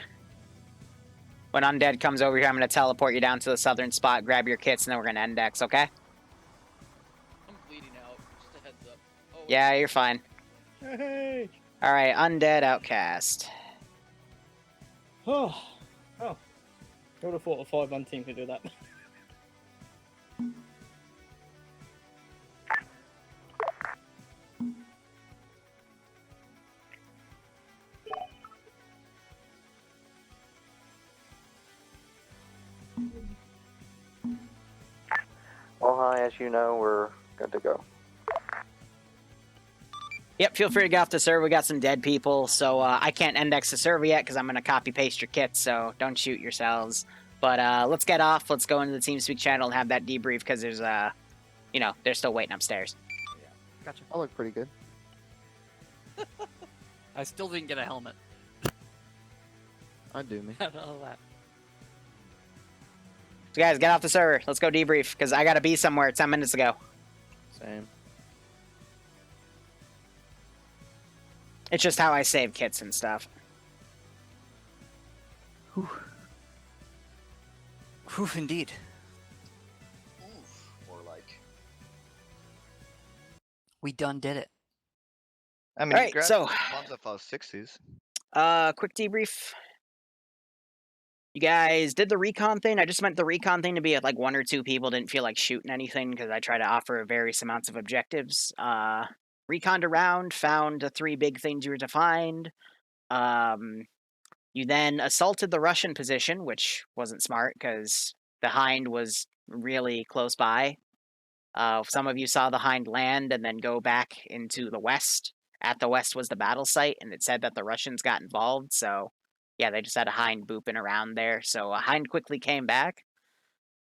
When Undead comes over here, I'm going to teleport you down to the southern spot, grab your kits, and then we're going to index, okay? I'm bleeding out. Just a heads up. Oh, Yeah, you're fine. Hey! Alright, Undead Outcast. Oh. I would have thought a 5-man team could do that. Well, hi, as you know, we're good to go. Yep, feel free to get off the server. We got some dead people, so I can't index the server yet because I'm going to copy-paste your kits, so don't shoot yourselves. But let's get off. Let's go into the TeamSpeak channel and have that debrief because there's, you know, they're still waiting upstairs. Yeah, gotcha. I look pretty good. I still didn't get a helmet. I do, me. Out of all that. So guys, get off the server. Let's go debrief because I got to be somewhere 10 minutes ago. Same. It's just how I save kits and stuff. Whew, indeed. Oof, more like. We done did it. I mean, Alright, so ones of our 60s. quick debrief. You guys did the recon thing. I just meant the recon thing to be at like 1 or 2 people. Didn't feel like shooting anything because I try to offer various amounts of objectives. Reconned around, found the 3 big things you were to find. You then assaulted the Russian position, which wasn't smart because the Hind was really close by. Some of you saw the Hind land and then go back into the west. At the west was the battle site, and it said that the Russians got involved, so yeah, they just had a Hind booping around there. So a Hind quickly came back,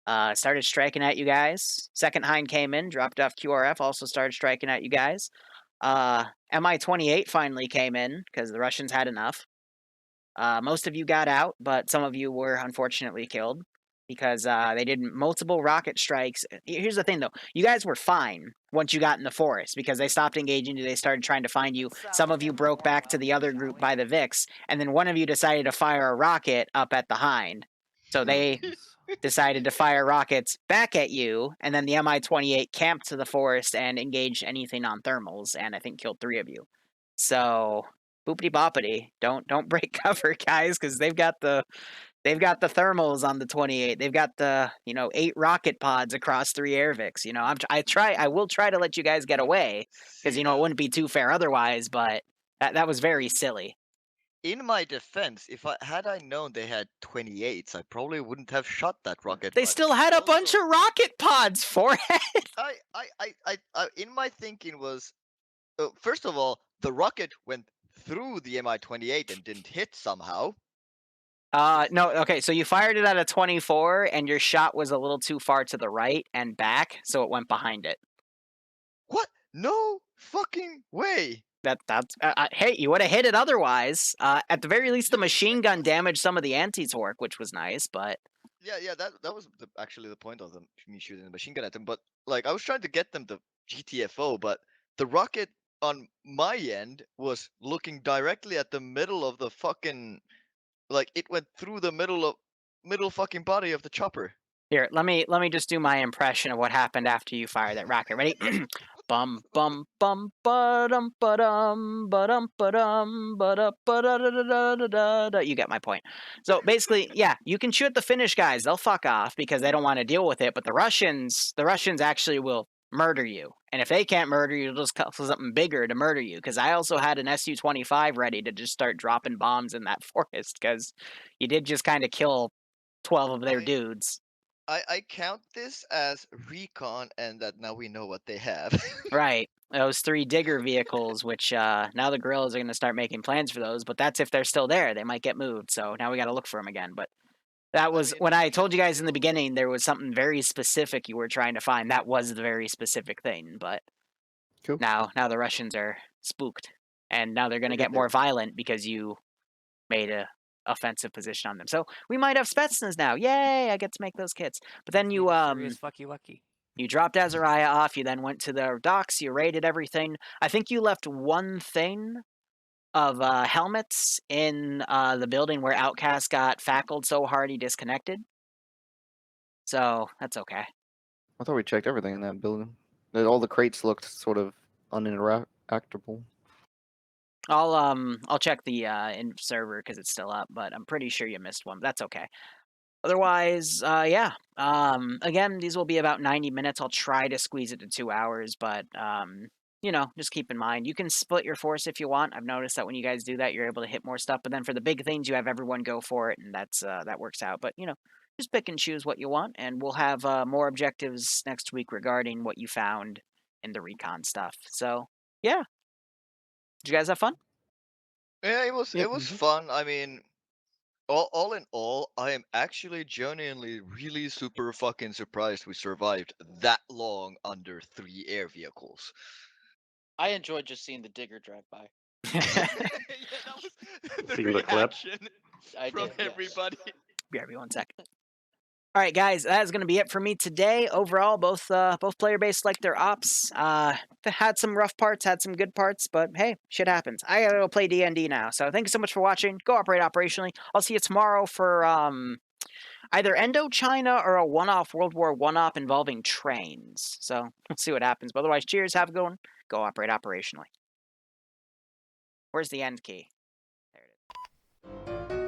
started striking at you guys. Second Hind came in, dropped off QRF, also started striking at you guys. MI-28 finally came in because the Russians had enough. Most of you got out, but some of you were unfortunately killed because they did multiple rocket strikes. Here's the thing, though. You guys were fine once you got in the forest because they stopped engaging you. They started trying to find you. Some of you broke back to the other group by the Vix, and then one of you decided to fire a rocket up at the Hind. So they decided to fire rockets back at you, and then the MI-28 camped to the forest and engaged anything on thermals, and I think killed 3 of you. So boopity boppity, don't break cover, guys, because they've got the thermals on the 28. They've got the 8 rocket pods across 3 airvics. I will try to let you guys get away because it wouldn't be too fair otherwise. But that was very silly. In my defense, had I known they had 28s, I probably wouldn't have shot that rocket. They still had a bunch of rocket pods, forehead. In my thinking was, first of all, the rocket went through the MI-28 and didn't hit somehow. No, okay, so you fired it at a 24, and your shot was a little too far to the right and back, so it went behind it. What? No fucking way! That's hey, you would have hit it otherwise. At the very least, the machine gun damaged some of the anti-torque, which was nice, but... Yeah, that was actually the point of me shooting the machine gun at them, but, like, I was trying to get them to GTFO, but the rocket on my end was looking directly at the middle of the fucking... Like, it went through the middle fucking body of the chopper. Here, let me just do my impression of what happened after you fired that rocket. Ready? Bum bum bum ba-dum ba-dum ba-dum ba-dum ba-da ba-da-da-da-da-da-da. You get my point. So basically, yeah, you can shoot the Finnish guys. They'll fuck off because they don't want to deal with it. But the Russians actually will murder you. And if they can't murder you, they'll just call something bigger to murder you. Because I also had an Su-25 ready to just start dropping bombs in that forest. Because you did just kind of kill 12 of their dudes. I count this as recon, and that now we know what they have. Right. Those 3 digger vehicles, which now the guerrillas are going to start making plans for those, but that's if they're still there. They might get moved, so now we got to look for them again. But that was, when I told you guys in the beginning, there was something very specific you were trying to find. That was the very specific thing, but cool. Now the Russians are spooked, and now they're going to get more violent because you made a offensive position on them. So we might have Spetsnaz now. Yay, I get to make those kits. But then you Fucky wucky. You dropped Azariah off, you then went to the docks, you raided everything. I think you left one thing of helmets in the building where Outcast got fackled so hard he disconnected. So that's okay. I thought we checked everything in that building. All the crates looked sort of uninteractable. I'll check the in server because it's still up, but I'm pretty sure you missed one. But that's okay. Otherwise, yeah. Again, these will be about 90 minutes. I'll try to squeeze it to 2 hours, but you know, just keep in mind you can split your force if you want. I've noticed that when you guys do that, you're able to hit more stuff. But then for the big things, you have everyone go for it, and that's that works out. But you know, just pick and choose what you want, and we'll have more objectives next week regarding what you found in the recon stuff. So yeah, did you guys have fun? Yeah, it was fun. I mean, all in all, I am actually genuinely really super fucking surprised we survived that long under 3 air vehicles. I enjoyed just seeing the digger drive by. Yeah, that was the Seeing the clip. reaction I from did, yes. everybody. Give me 1 second. All right, guys, that is going to be it for me today. Overall, both player bases like their ops. Had some rough parts, had some good parts, but hey, shit happens. I gotta go play D&D now. So thank you so much for watching. Go operate operationally. I'll see you tomorrow for either Indochina or a one-off World War I op involving trains. So we'll see what happens. But otherwise, cheers. Have a good one. Go operate operationally. Where's the end key? There it is.